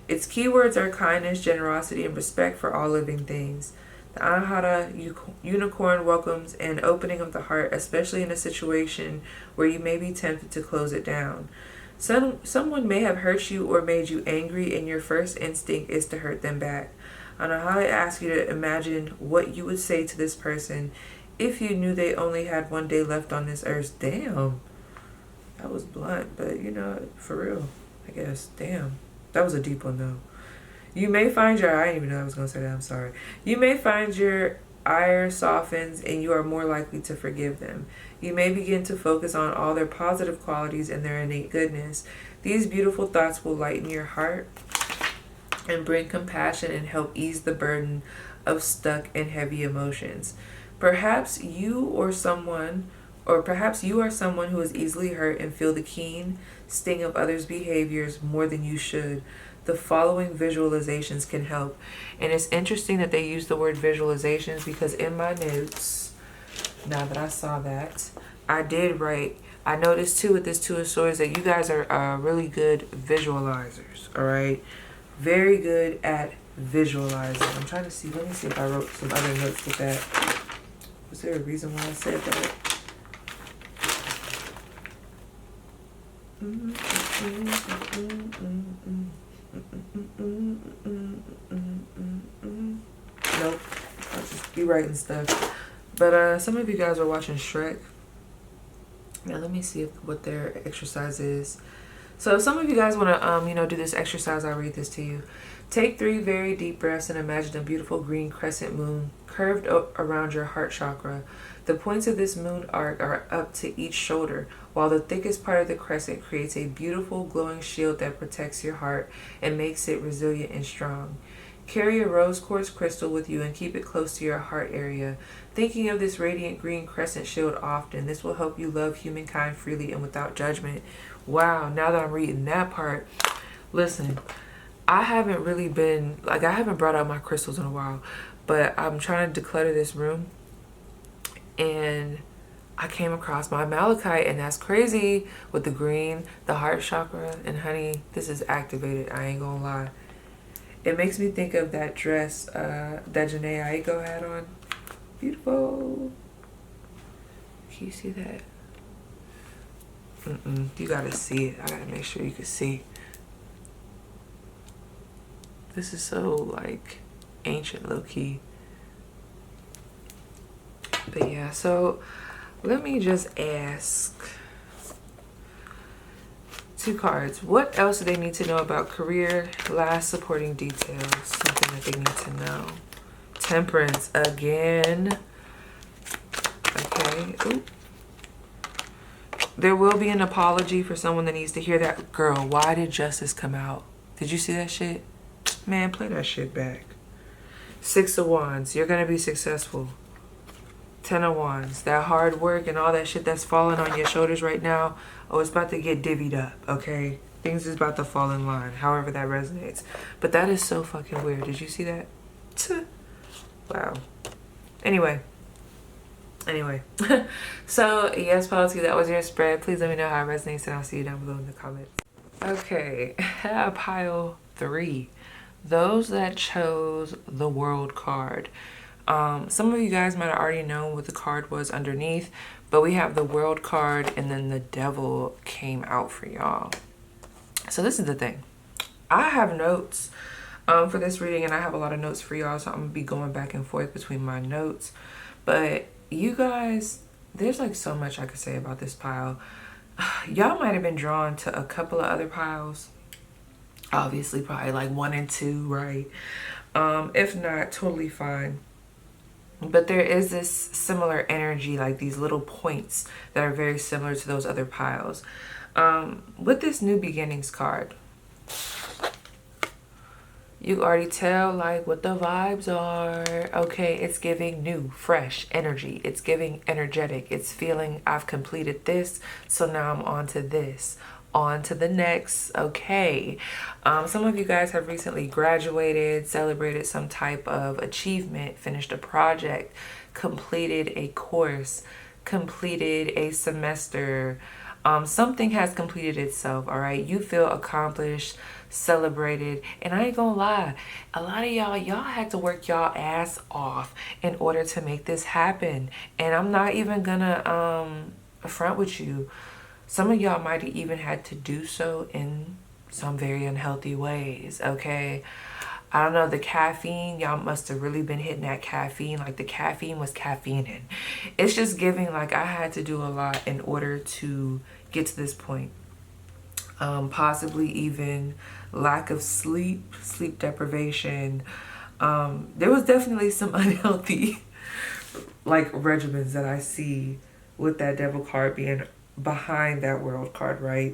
Its keywords are kindness, generosity, and respect for all living things. The Anahata unicorn welcomes an opening of the heart, especially in a situation where you may be tempted to close it down. Someone may have hurt you or made you angry, and your first instinct is to hurt them back. Anahata asks you to imagine what you would say to this person if you knew they only had one day left on this earth. Damn. That was blunt, but you know, for real, I guess. Damn. That was a deep one, though. You may find I didn't even know I was going to say that. I'm sorry. You may find your ire softens and you are more likely to forgive them. You may begin to focus on all their positive qualities and their innate goodness. These beautiful thoughts will lighten your heart and bring compassion and help ease the burden of stuck and heavy emotions. Perhaps you are someone who is easily hurt and feel the keen sting of others' behaviors more than you should. The following visualizations can help. And it's interesting that they use the word visualizations, because in my notes, now that I saw that, I did write, I noticed too with this Two of Swords that you guys are really good visualizers, all right? Very good at visualizing. I'm trying to see, let me see if I wrote some other notes with that. Was there a reason why I said that? Nope, I'll just be writing stuff. But some of you guys are watching Shrek. Now let me see what their exercise is. So if some of you guys want to, do this exercise, I'll read this to you. Take 3 very deep breaths and imagine a beautiful green crescent moon curved up around your heart chakra. The points of this moon arc are up to each shoulder, while the thickest part of the crescent creates a beautiful glowing shield that protects your heart and makes it resilient and strong. Carry a rose quartz crystal with you and keep it close to your heart area. Thinking of this radiant green crescent shield often, this will help you love humankind freely and without judgment. Wow, now that I'm reading that part, listen, I haven't really been, like, I haven't brought out my crystals in a while, but I'm trying to declutter this room, and I came across my malachite, and that's crazy with the green, the heart chakra, and honey, this is activated. I ain't gonna lie. It makes me think of that dress that Janae Aiko had on. Beautiful. Can you see that? You gotta see it. I gotta make sure you can see. This is so like ancient, low-key. But yeah, so let me just ask 2 cards. What else do they need to know about career? Last supporting details. Something that they need to know. Temperance again. Okay. Ooh. There will be an apology for someone that needs to hear that. Girl, why did justice come out? Did you see that shit? Man, play that shit back. 6 of Wands. You're going to be successful. 10 of Wands. That hard work and all that shit that's falling on your shoulders right now. Oh, it's about to get divvied up, okay? Things is about to fall in line, however that resonates. But that is so fucking weird. Did you see that? Wow. Anyway. So, yes, policy, that was your spread. Please let me know how it resonates, and I'll see you down below in the comments. Okay, pile 3. Those that chose the World card. Some of you guys might have already known what the card was underneath, but we have the World card, and then the Devil came out for y'all. So this is the thing. I have notes for this reading, and I have a lot of notes for y'all, so I'm going to be going back and forth between my notes. But you guys, there's like so much I could say about this pile. Y'all might have been drawn to a couple of other piles. Obviously, probably like 1 and 2, right? If not, totally fine. But there is this similar energy, like these little points that are very similar to those other piles. With this New Beginnings card, you already tell like what the vibes are. Okay, it's giving new, fresh energy. It's giving energetic. It's feeling I've completed this, so now I'm on to this. On to the next. Okay. Some of you guys have recently graduated, celebrated some type of achievement, finished a project, completed a course, completed a semester. Something has completed itself, all right? You feel accomplished, celebrated, and I ain't gonna lie, a lot of y'all had to work y'all ass off in order to make this happen. And I'm not even gonna front with you. Some of y'all might have even had to do so in some very unhealthy ways, okay? I don't know, the caffeine, y'all must have really been hitting that caffeine. Like the caffeine was caffeine. It's just giving like I had to do a lot in order to get to this point. Possibly even lack of sleep deprivation. There was definitely some unhealthy like regimens that I see with that Devil card being behind that World card, right?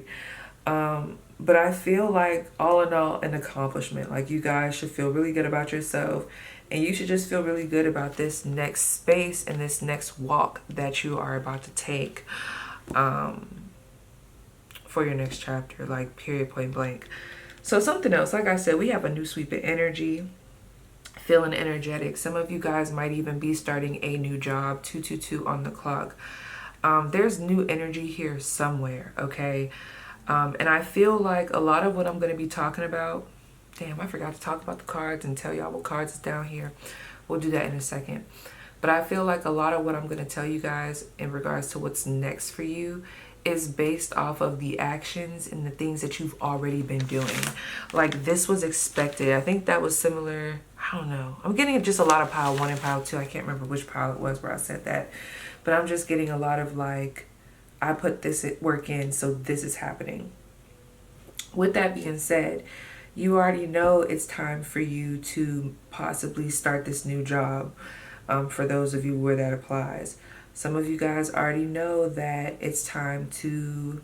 But I feel like all in all an accomplishment. Like you guys should feel really good about yourself, and you should just feel really good about this next space and this next walk that you are about to take for your next chapter, like period, point blank. So something else, like I said, we have a new sweep of energy, feeling energetic. Some of you guys might even be starting a new job, 222 on the clock. There's new energy here somewhere, okay? And I feel like a lot of what I'm going to be talking about, damn, I forgot to talk about the cards and tell y'all what cards is down here. We'll do that in a second. But I feel like a lot of what I'm going to tell you guys in regards to what's next for you is based off of the actions and the things that you've already been doing. Like this was expected. I think that was similar. I don't know. I'm getting just a lot of pile 1 and pile 2. I can't remember which pile it was where I said that. But I'm just getting a lot of like, I put this work in, so this is happening. With that being said, you already know it's time for you to possibly start this new job. For those of you where that applies. Some of you guys already know that it's time to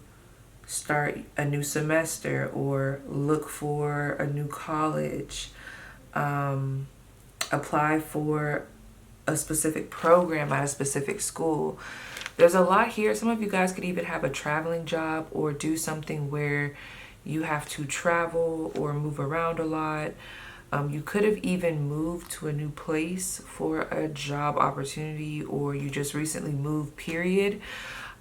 start a new semester or look for a new college, apply for a specific program at a specific school. There's a lot here. Some of you guys could even have a traveling job or do something where you have to travel or move around a lot. You could have even moved to a new place for a job opportunity, or you just recently moved, period.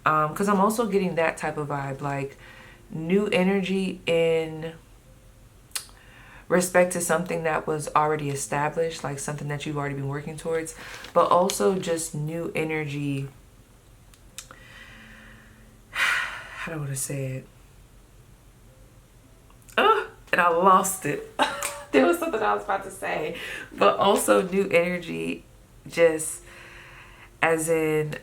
Because I'm also getting that type of vibe, like new energy in respect to something that was already established, like something that you've already been working towards, but also just new energy. How do I want to say it? And I lost it. There was something I was about to say, but also new energy, just as in,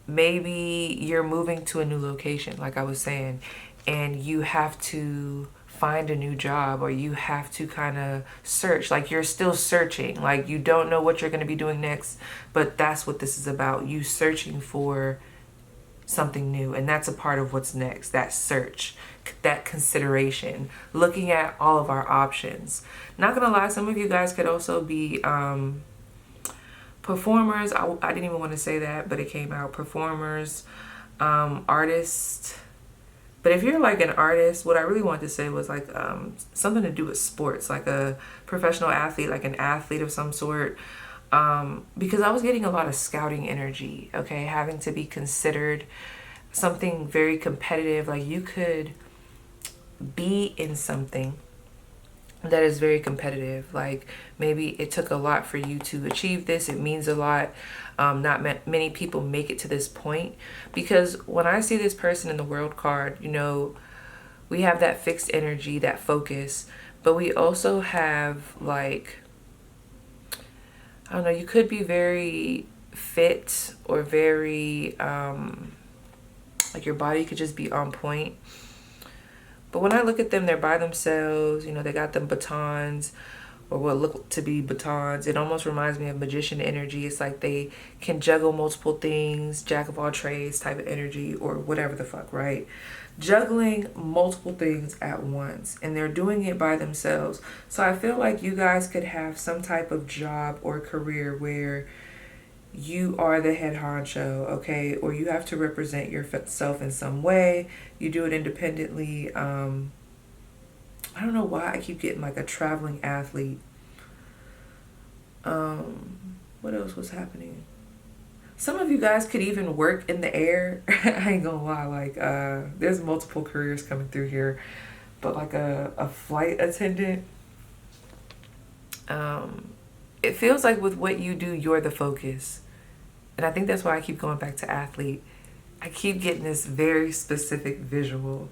maybe you're moving to a new location, like I was saying, and you have to find a new job, or you have to kind of search, like you're still searching, like you don't know what you're going to be doing next, but that's what this is about, you searching for something new. And that's a part of what's next, that search, that consideration, looking at all of our options. Not gonna lie, some of you guys could also be performers. I didn't even want to say that, but it came out. Performers, artists. But if you're like an artist, what I really wanted to say was like something to do with sports, like a professional athlete, like an athlete of some sort. Because I was getting a lot of scouting energy, okay, having to be considered, something very competitive. Like you could be in something that is very competitive, like maybe it took a lot for you to achieve this, it means a lot. Not many people make it to this point, because when I see this person in the world card, you know, we have that fixed energy, that focus, but we also have like, I don't know, you could be very fit or very, like your body could just be on point. But when I look at them, they're by themselves, you know, they got them batons, or what look to be batons. It almost reminds me of magician energy. It's like they can juggle multiple things, jack of all trades type of energy, or whatever the fuck, right? Juggling multiple things at once, and they're doing it by themselves. So I feel like you guys could have some type of job or career where you are the head honcho, okay? Or you have to represent yourself in some way. You do it independently. I don't know why I keep getting like a traveling athlete. What else was happening? Some of you guys could even work in the air. I ain't gonna lie, like there's multiple careers coming through here, but like a flight attendant. It feels like with what you do, you're the focus. And I think that's why I keep going back to athlete. I keep getting this very specific visual.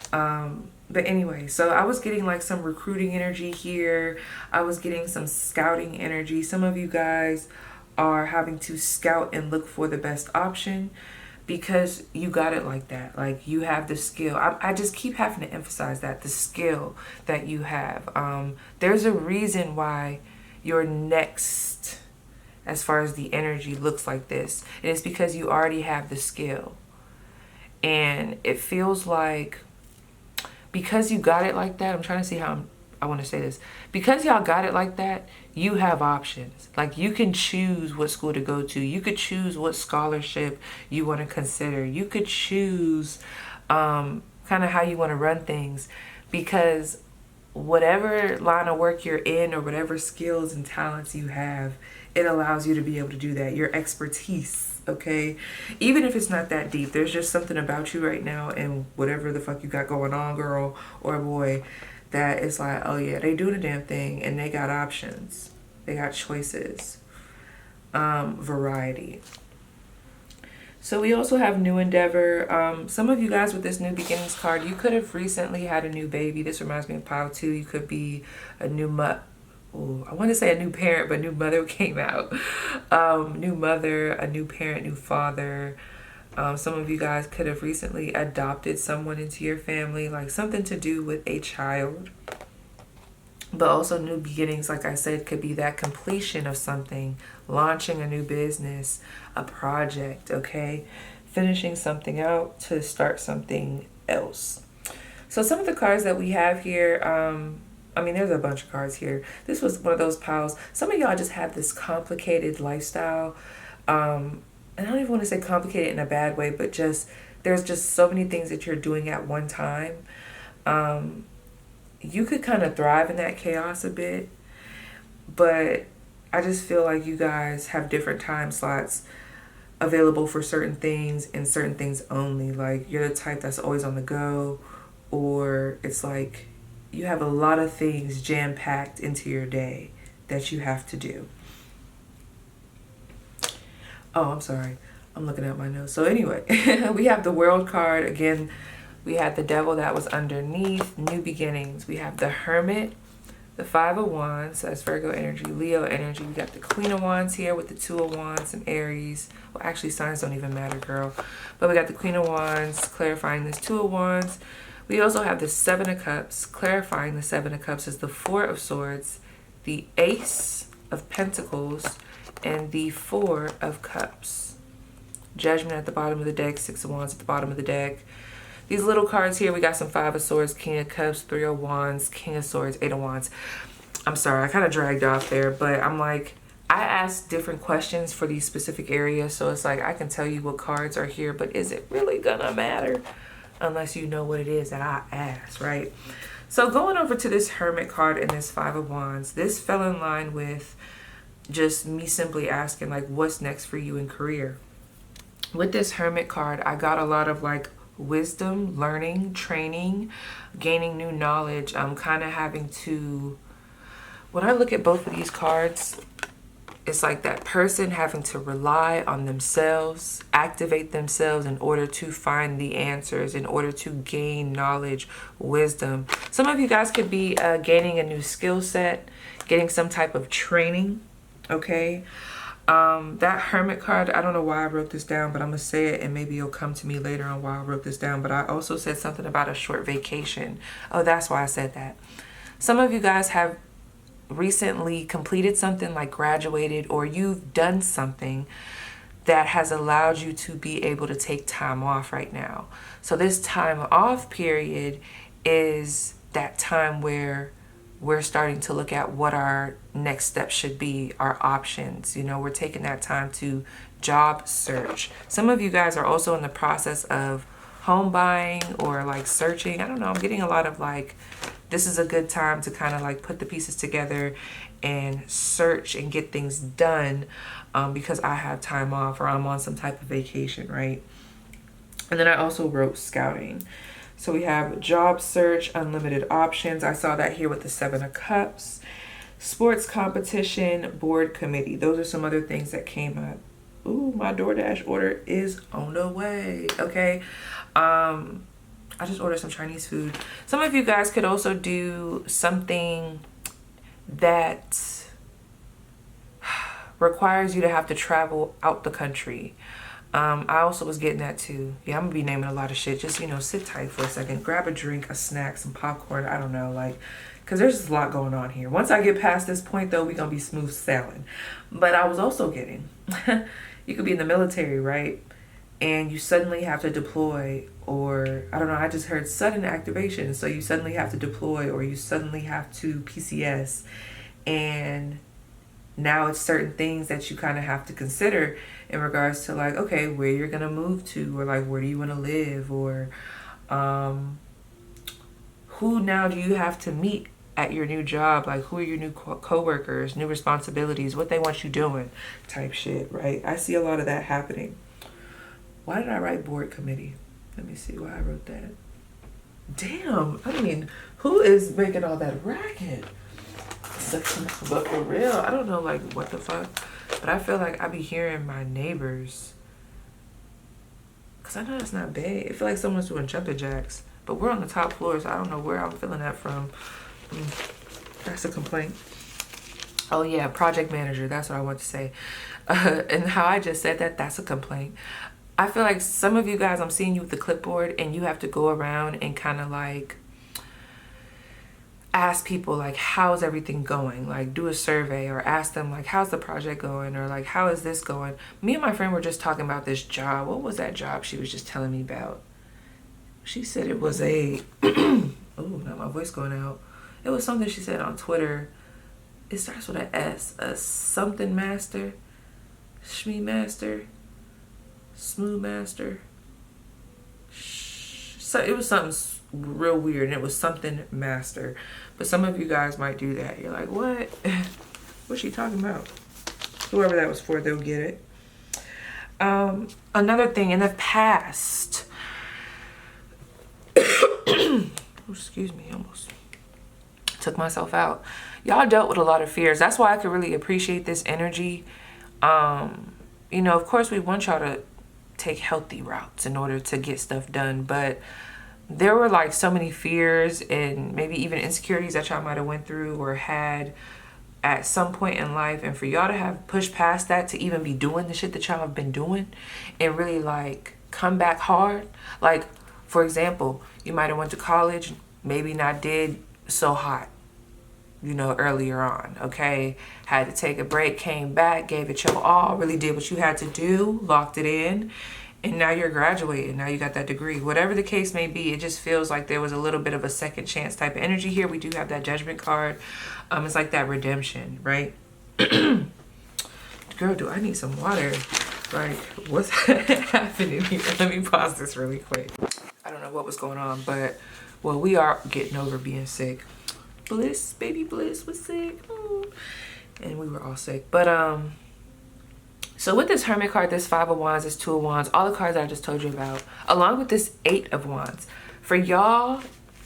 But anyway, so I was getting like some recruiting energy here. I was getting some scouting energy. Some of you guys are having to scout and look for the best option because you got it like that. Like you have the skill. I just keep having to emphasize that, the skill that you have. There's a reason why you're next as far as the energy looks like this. It is because you already have the skill. And it feels like because you got it like that, I'm trying to see how I want to say this. Because y'all got it like that, you have options. Like you can choose what school to go to. You could choose what scholarship you want to consider. You could choose kind of how you want to run things, because whatever line of work you're in or whatever skills and talents you have, it allows you to be able to do that. Your expertise, okay? Even if it's not that deep, there's just something about you right now and whatever the fuck you got going on, girl or boy, that is like, oh yeah, they doing a damn thing and they got options. They got choices. Variety. So we also have new endeavor. Some of you guys with this new beginnings card, you could have recently had a new baby. This reminds me of pile 2. You could be a new I want to say a new parent, but new mother came out. New mother, a new parent, new father. Some of you guys could have recently adopted someone into your family, like something to do with a child. But also new beginnings, like I said, could be that completion of something, launching a new business, a project, okay? Finishing something out to start something else. So some of the cards that we have here, I mean, there's a bunch of cards here. This was one of those piles. Some of y'all just have this complicated lifestyle. And I don't even want to say complicated in a bad way, but just there's just so many things that you're doing at one time. You could kind of thrive in that chaos a bit, but I just feel like you guys have different time slots available for certain things and certain things only. Like you're the type that's always on the go, or it's like you have a lot of things jam-packed into your day that you have to do. Oh, I'm sorry. I'm looking at my notes. So anyway, we have the World card. Again, we had the Devil that was underneath, new beginnings. We have the Hermit, the Five of Wands, so that's Virgo energy, Leo energy. We got the Queen of Wands here with the Two of Wands and Aries. Well, actually, signs don't even matter, girl. But we got the Queen of Wands clarifying this Two of Wands. We also have the Seven of Cups. Clarifying the Seven of Cups is the Four of Swords, the Ace of Pentacles, and the Four of Cups. Judgment at the bottom of the deck, Six of Wands at the bottom of the deck. These little cards here, we got some Five of Swords, King of Cups, Three of Wands, King of Swords, Eight of Wands. I'm sorry, I kind of dragged off there, but I'm like, I asked different questions for these specific areas, so it's like I can tell you what cards are here, but is it really gonna matter unless you know what it is that I asked, right? So going over to this Hermit card and this Five of Wands, this fell in line with just me simply asking, like, what's next for you in career? With this Hermit card, I got a lot of like wisdom, learning, training, gaining new knowledge. I'm kind of having to, when I look at both of these cards, it's like that person having to rely on themselves, activate themselves in order to find the answers, in order to gain knowledge, wisdom. Some of you guys could be gaining a new skill set, getting some type of training, okay? That Hermit card, I don't know why I wrote this down, but I'm gonna say it and maybe it'll come to me later on why I wrote this down. But I also said something about a short vacation. Oh, that's why I said that. Some of you guys have recently completed something, like graduated, or you've done something that has allowed you to be able to take time off right now. So this time off period is that time where we're starting to look at what our next step should be, our options. You know, we're taking that time to job search. Some of you guys are also in the process of home buying or like searching. I don't know, I'm getting a lot of like, this is a good time to kind of like put the pieces together and search and get things done because I have time off or I'm on some type of vacation, right? And then I also wrote scouting. So we have job search, unlimited options. I saw that here with the Seven of Cups. Sports competition, board committee. Those are some other things that came up. Ooh, my DoorDash order is on the way, okay? I just ordered some Chinese food. Some of you guys could also do something that requires you to have to travel out the country. I also was getting that too. Yeah, I'm gonna be naming a lot of shit. Just, you know, sit tight for a second. Grab a drink, a snack, some popcorn. I don't know, like, because there's just a lot going on here. Once I get past this point, though, we're gonna be smooth sailing. But I was also getting, you could be in the military, right? And you suddenly have to deploy, or I don't know, I just heard sudden activation. So you suddenly have to deploy, or you suddenly have to PCS. And now it's certain things that you kind of have to consider in regards to like, okay, where you're going to move to, or like, where do you want to live, or who now do you have to meet at your new job? Like, who are your new co-workers, new responsibilities, what they want you doing type shit, right? I see a lot of that happening. Why did I write board committee? Let me see why I wrote that. Damn, I mean, who is making all that racket? But for real, I don't know, like, what the fuck. But I feel like I be hearing my neighbors. Because I know it's not bad. I feel like someone's doing jumping jacks. But we're on the top floor, so I don't know where I'm feeling that from. That's a complaint. Oh, yeah, project manager. That's what I want to say. And how I just said that, that's a complaint. I feel like some of you guys, I'm seeing you with the clipboard, and you have to go around and kind of like ask people like, how's everything going? Like, do a survey, or ask them like, how's the project going, or like, how is this going? Me and my friend were just talking about this job. What was that job she was just telling me about? She said it was a oh, now my voice going out. It was something she said on Twitter. It starts with an S, a something master, shmee master, smooth master. it was something real weird, and it was something master. But some of you guys might do that. You're like, what? What's she talking about? Whoever that was for, they'll get it. Another thing in the past, excuse me, almost took myself out. Y'all dealt with a lot of fears. That's why I could really appreciate this energy. You know, of course we want y'all to take healthy routes in order to get stuff done, but there were like so many fears and maybe even insecurities that y'all might have went through or had at some point in life, and for y'all to have pushed past that to even be doing the shit that y'all have been doing and really like come back hard. Like, for example, you might have went to college, maybe not did so hot, you know, earlier on, okay? Had to take a break, came back, gave it your all, really did what you had to do, locked it in, and now you're graduating. Now you got that degree. Whatever the case may be, it just feels like there was a little bit of a second chance type of energy here. We do have that Judgment card. It's like that redemption, right? Girl, do I need some water? Like, what's happening here? Let me pause this really quick. I don't know what was going on, but, well, we are getting over being sick. Bliss, baby Bliss was sick. Ooh. And we were all sick. But, so with this Hermit card, this 5 of Wands, this 2 of Wands, all the cards I just told you about, along with this 8 of Wands, for y'all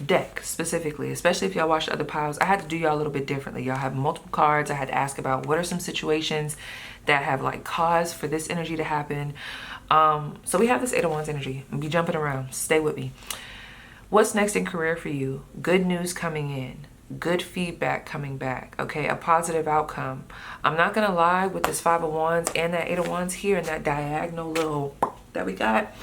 deck specifically, especially if y'all watched other piles, I had to do y'all a little bit differently. Y'all have multiple cards. I had to ask about what are some situations that have like cause for this energy to happen. So we have this 8 of Wands energy. I'll be jumping around. Stay with me. What's next in career for you? Good news coming in. Good feedback coming back, okay? A positive outcome. I'm not gonna lie, with this 5 of Wands and that 8 of Wands here and that diagonal little that we got,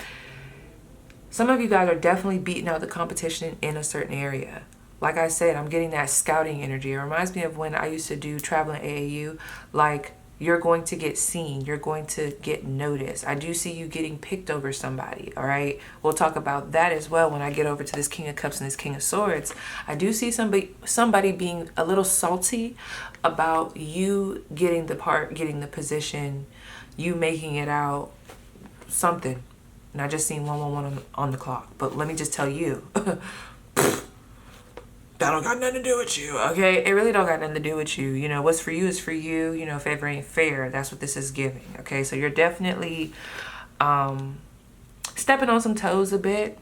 some of you guys are definitely beating out the competition in a certain area. Like I said, I'm getting that scouting energy. It reminds me of when I used to do traveling AAU. Like, you're going to get seen. You're going to get noticed. I do see you getting picked over somebody, all right? We'll talk about that as well when I get over to this King of Cups and this King of Swords. I do see somebody being a little salty about you getting the part, getting the position, you making it out, something. And I just seen 111 on the clock. But let me just tell you, that don't got nothing to do with you, okay? It really don't got nothing to do with you. You know, what's for you is for you. You know, if ever ain't fair, that's what this is giving, okay? So you're definitely stepping on some toes a bit.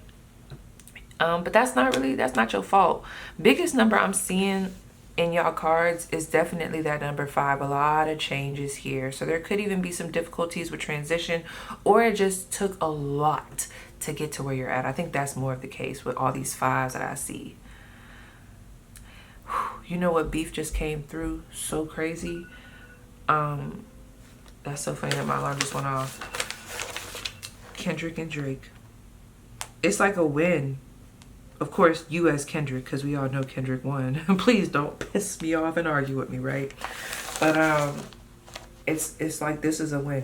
But that's not your fault. Biggest number I'm seeing in y'all cards is definitely that number 5. A lot of changes here. So there could even be some difficulties with transition, or it just took a lot to get to where you're at. I think that's more of the case with all these 5s that I see. You know what beef just came through? So crazy. That's so funny that my alarm just went off. Kendrick and Drake. It's like a win. Of course, you as Kendrick, because we all know Kendrick won. Please don't piss me off and argue with me, right? But it's like this is a win.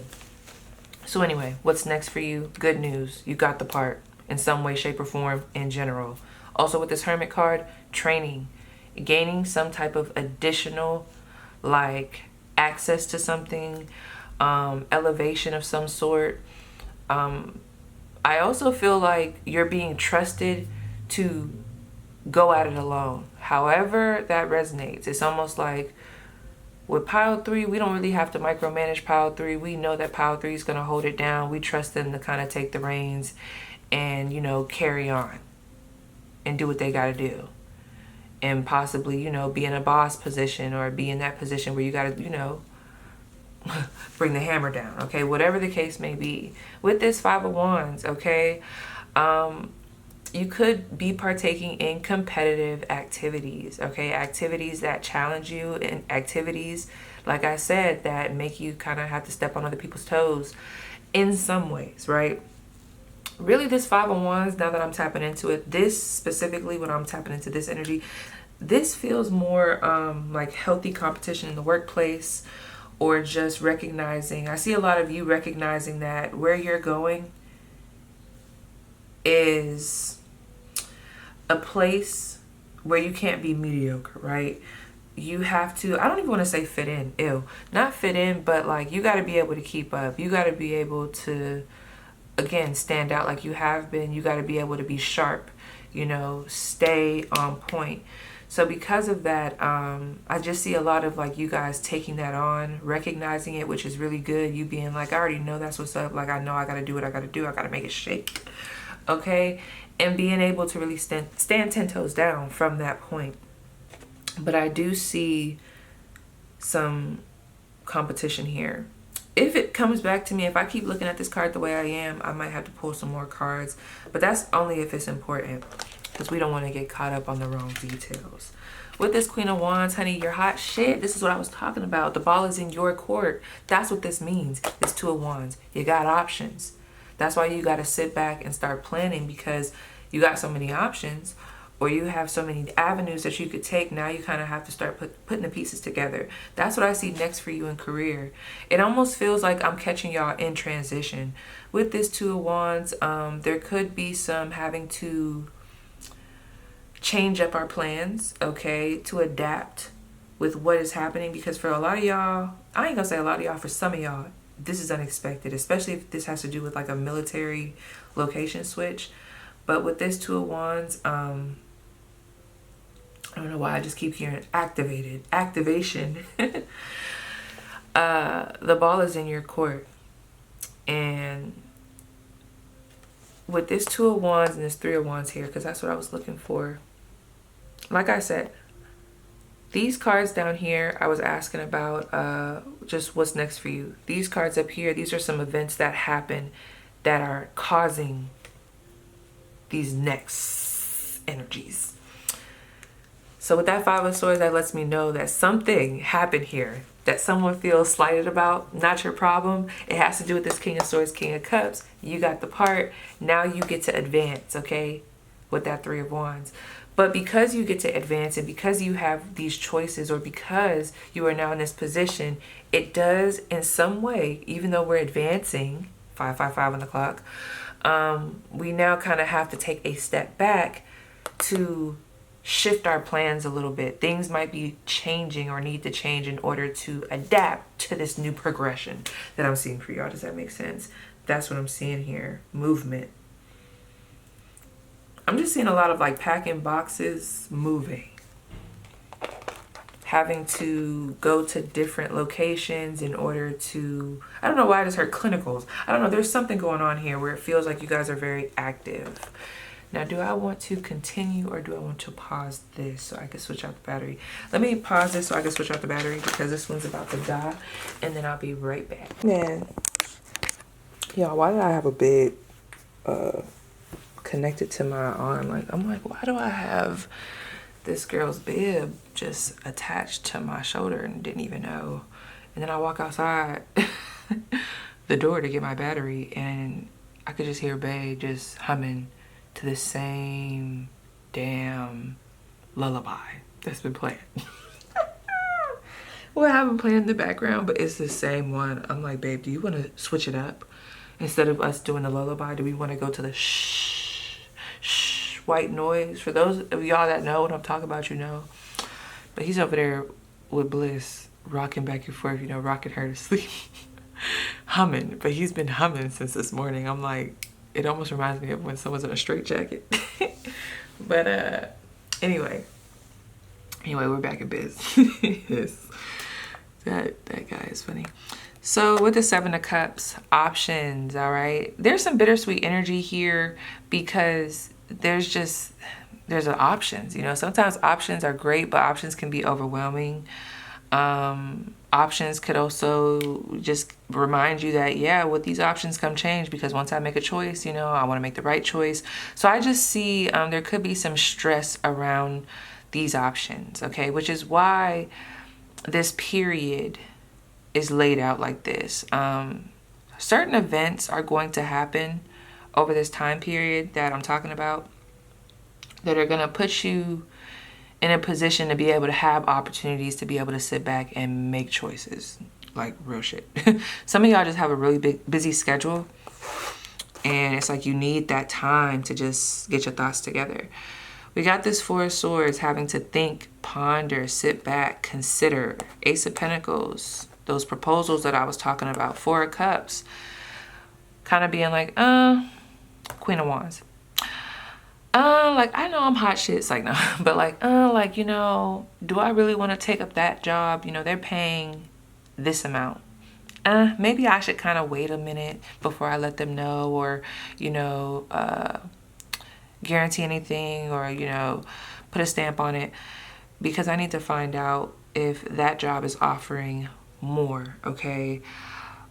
So anyway, what's next for you? Good news. You got the part in some way, shape, or form in general. Also with this Hermit card, training. Gaining some type of additional like access to something, elevation of some sort. I also feel like you're being trusted to go at it alone. However that resonates. It's almost like with pile 3, we don't really have to micromanage pile 3. We know that pile 3 is going to hold it down. We trust them to kind of take the reins and, you know, carry on and do what they got to do. And possibly, you know, be in a boss position or be in that position where you got to, you know, bring the hammer down, okay? Whatever the case may be. With this 5 of Wands, okay, you could be partaking in competitive activities, okay? Activities that challenge you and activities, like I said, that make you kind of have to step on other people's toes in some ways, right? Really, this 5 of Wands, now that I'm tapping into it, this specifically, when I'm tapping into this energy, this feels more like healthy competition in the workplace, or just recognizing, I see a lot of you recognizing that where you're going is a place where you can't be mediocre, right? You have to, I don't even want to say fit in, not fit in, but like you got to be able to keep up. You got to be able to, again, stand out like you have been. You got to be able to be sharp you know, stay on point. So because of that, I just see a lot of like you guys taking that on, recognizing it, which is really good. You being like, I already know that's what's up. Like, I know I got to do what I got to do. I got to make it shake. Okay. And being able to really stand 10 toes down from that point. But I do see some competition here. If it comes back to me, if I keep looking at this card the way I am, I might have to pull some more cards. But that's only if it's important, because we don't want to get caught up on the wrong details. With this Queen of Wands, honey, you're hot shit. This is what I was talking about. The ball is in your court. That's what this means. It's Two of Wands. You got options. That's why you got to sit back and start planning, because you got so many options, or you have so many avenues that you could take. Now you kind of have to start putting the pieces together. That's what I see next for you in career. It almost feels like I'm catching y'all in transition. With this Two of Wands, there could be some having to change up our plans, okay, to adapt with what is happening. Because for a lot of y'all, I ain't gonna say a lot of y'all, for some of y'all, this is unexpected, especially if this has to do with like a military location switch. But with this Two of Wands, I don't know why I just keep hearing activation. The ball is in your court. And with this Two of Wands and this Three of Wands here, because that's what I was looking for. Like I said, these cards down here, I was asking about just what's next for you. These cards up here, these are some events that happen that are causing these next energies. So with that Five of Swords, that lets me know that something happened here that someone feels slighted about. Not your problem. It has to do with this King of Swords, King of Cups. You got the part. Now you get to advance, okay, with that Three of Wands. But because you get to advance, and because you have these choices, or because you are now in this position, it does in some way, even though we're advancing, 555 on the clock, we now kind of have to take a step back to shift our plans a little bit. Things might be changing or need to change in order to adapt to this new progression that I'm seeing for y'all. Does that make sense? That's what I'm seeing here. Movement. I'm just seeing a lot of like packing boxes, moving. Having to go to different locations in order to, I don't know why I just heard clinicals. I don't know, there's something going on here where it feels like you guys are very active. Now, do I want to continue, or do I want to pause this so I can switch out the battery? Let me pause this so I can switch out the battery, because this one's about to die, and then I'll be right back. Man, y'all, why did I have a bed connected to my arm? Like, I'm like, why do I have this girl's bib just attached to my shoulder and didn't even know? And then I walk outside the door to get my battery, and I could just hear Bae just humming to the same damn lullaby that's been playing. Well, I haven't played in the background, but it's the same one. I'm like, babe, do you want to switch it up? Instead of us doing the lullaby, do we want to go to the shh, shh, white noise? For those of y'all that know what I'm talking about, you know. But he's over there with Bliss, rocking back and forth, you know, rocking her to sleep. Humming, but he's been humming since this morning. I'm like, it almost reminds me of when someone's in a straitjacket. But anyway, we're back in biz. Yes. That guy is funny. So with the Seven of Cups, options, all right? There's some bittersweet energy here, because there's options, you know. Sometimes options are great, but options can be overwhelming. Options could also just remind you that, yeah, with these options come change, because once I make a choice, you know, I want to make the right choice. So I just see there could be some stress around these options, okay, which is why this period is laid out like this. Certain events are going to happen over this time period that I'm talking about that are going to put you in a position to be able to have opportunities, to be able to sit back and make choices. Like real shit. Some of y'all just have a really busy schedule, and it's like you need that time to just get your thoughts together. We got this Four of Swords, having to think, ponder, sit back, consider. Ace of Pentacles, those proposals that I was talking about. Four of Cups, kind of being like, Queen of Wands. like, I know I'm hot shit. It's like, no, but like, you know, do I really want to take up that job? You know, they're paying this amount. Maybe I should kind of wait a minute before I let them know, or, you know, guarantee anything, or, you know, put a stamp on it, because I need to find out if that job is offering more. Okay.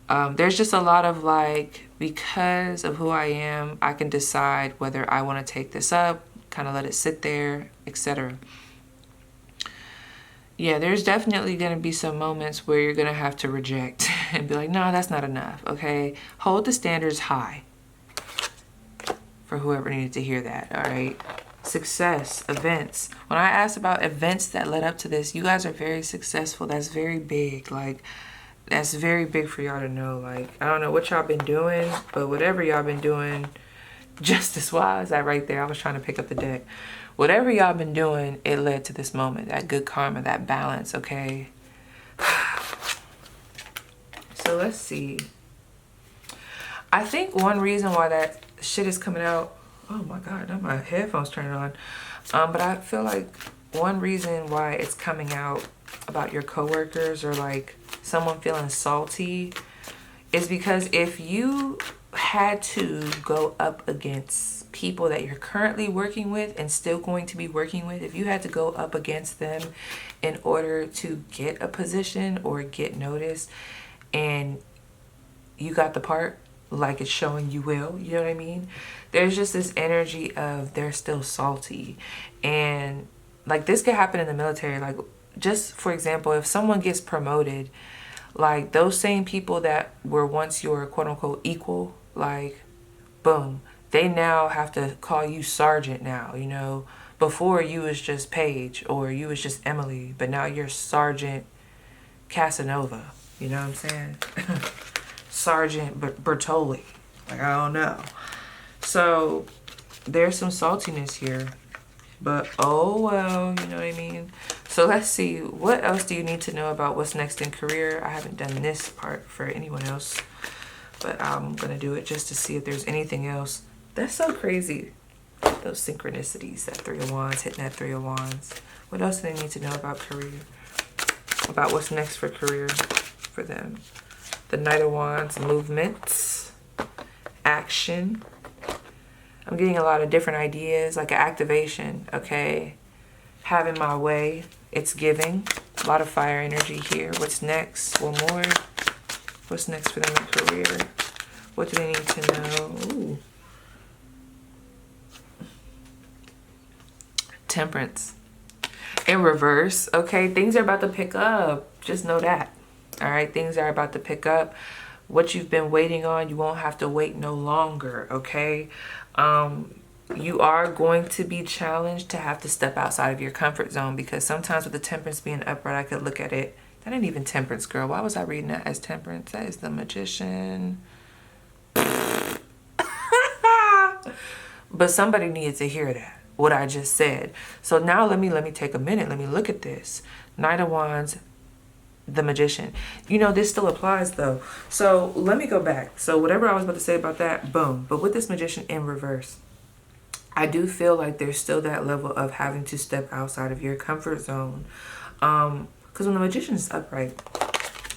There's just a lot of like, because of who I am, I can decide whether I want to take this up, kind of let it sit there, etc. Yeah, there's definitely going to be some moments where you're going to have to reject and be like, no, that's not enough. Okay. Hold the standards high for whoever needed to hear that. All right. Success, events. When I asked about events that led up to this, you guys are very successful. That's very big. Like, that's very big for y'all to know. Like, I don't know what y'all been doing, but whatever y'all been doing, justice-wise, that right there, I was trying to pick up the deck. Whatever y'all been doing, it led to this moment, that good karma, that balance, okay? So let's see. I think one reason why that shit is coming out, oh my God, now my headphones turning on. But I feel like one reason why it's coming out about your coworkers, or like someone feeling salty, is because if you had to go up against people that you're currently working with and still going to be working with, if you had to go up against them in order to get a position or get noticed, and you got the part, like it's showing you will, you know what I mean? There's just this energy of they're still salty. And like, this could happen in the military. Like, just for example, if someone gets promoted, like those same people that were once your quote unquote equal, like, boom, they now have to call you sergeant now, you know. Before you was just Paige, or you was just Emily, but now you're Sergeant Casanova, you know what I'm saying? Sergeant Bertoli, like, I don't know. So there's some saltiness here, but oh well, you know what I mean? So let's see, what else do you need to know about what's next in career? I haven't done this part for anyone else, but I'm gonna do it just to see if there's anything else. That's so crazy, those synchronicities, that 3 of Wands, hitting that 3 of Wands. What else do they need to know about career? About what's next for career for them? The Knight of Wands, movements, action. I'm getting a lot of different ideas, like an activation, okay? Having my way, it's giving. A lot of fire energy here. What's next? One more. What's next for them in career? What do they need to know? Ooh. Temperance. In reverse, okay? Things are about to pick up. Just know that. All right? Things are about to pick up. What you've been waiting on, you won't have to wait no longer, okay? You are going to be challenged to have to step outside of your comfort zone, because sometimes with the Temperance being upright, I could look at it. That ain't even Temperance, girl. Why was I reading that as Temperance? That is the Magician. But somebody needed to hear that, what I just said. So now let me take a minute. Let me look at this. Knight of Wands, the Magician. You know, this still applies though. So let me go back. So whatever I was about to say about that, boom. But with this Magician in reverse, I do feel like there's still that level of having to step outside of your comfort zone. Because when the Magician is upright,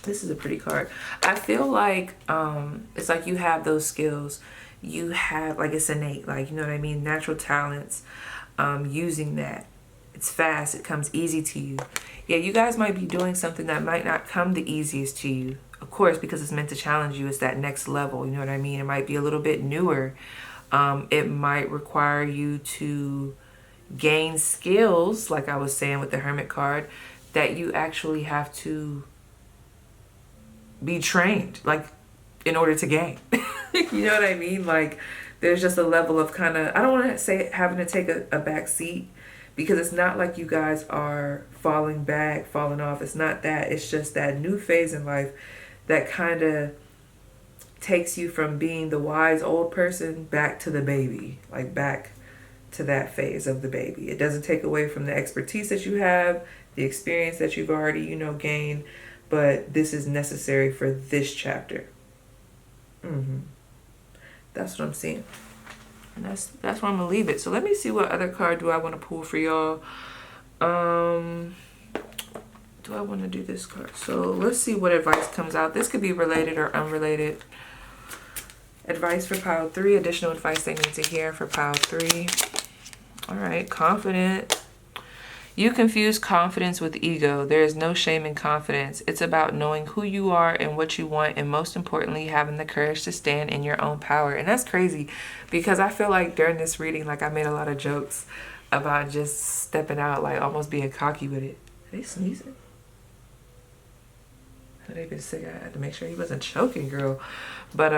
this is a pretty card. I feel like it's like you have those skills. You have, like, it's innate, like, you know what I mean? Natural talents, using that. It's fast. It comes easy to you. Yeah, you guys might be doing something that might not come the easiest to you. Of course, because it's meant to challenge you. It's that next level. You know what I mean? It might be a little bit newer. It might require you to gain skills, like I was saying with the Hermit card, that you actually have to be trained, like, in order to gain. You know what I mean? Like, there's just a level of kind of, I don't want to say having to take a back seat, because it's not like you guys are falling back, falling off. It's not that. It's just that new phase in life that kind of takes you from being the wise old person back to the baby, like back to that phase of the baby. It doesn't take away from the expertise that you have, the experience that you've already, you know, gained, but this is necessary for this chapter. That's what I'm seeing. And that's where I'm gonna leave it. So let me see what other card do I want to pull for y'all. Do I want to do this card? So let's see what advice comes out. This could be related or unrelated. Advice for pile 3. Additional advice they need to hear for pile 3. All right, confident. You confuse confidence with ego. There is no shame in confidence. It's about knowing who you are and what you want, and most importantly, having the courage to stand in your own power. And that's crazy because I feel like during this reading, like I made a lot of jokes about just stepping out, like almost being cocky with it. Are they sneezing? They've been sick. I had to make sure he wasn't choking, girl. But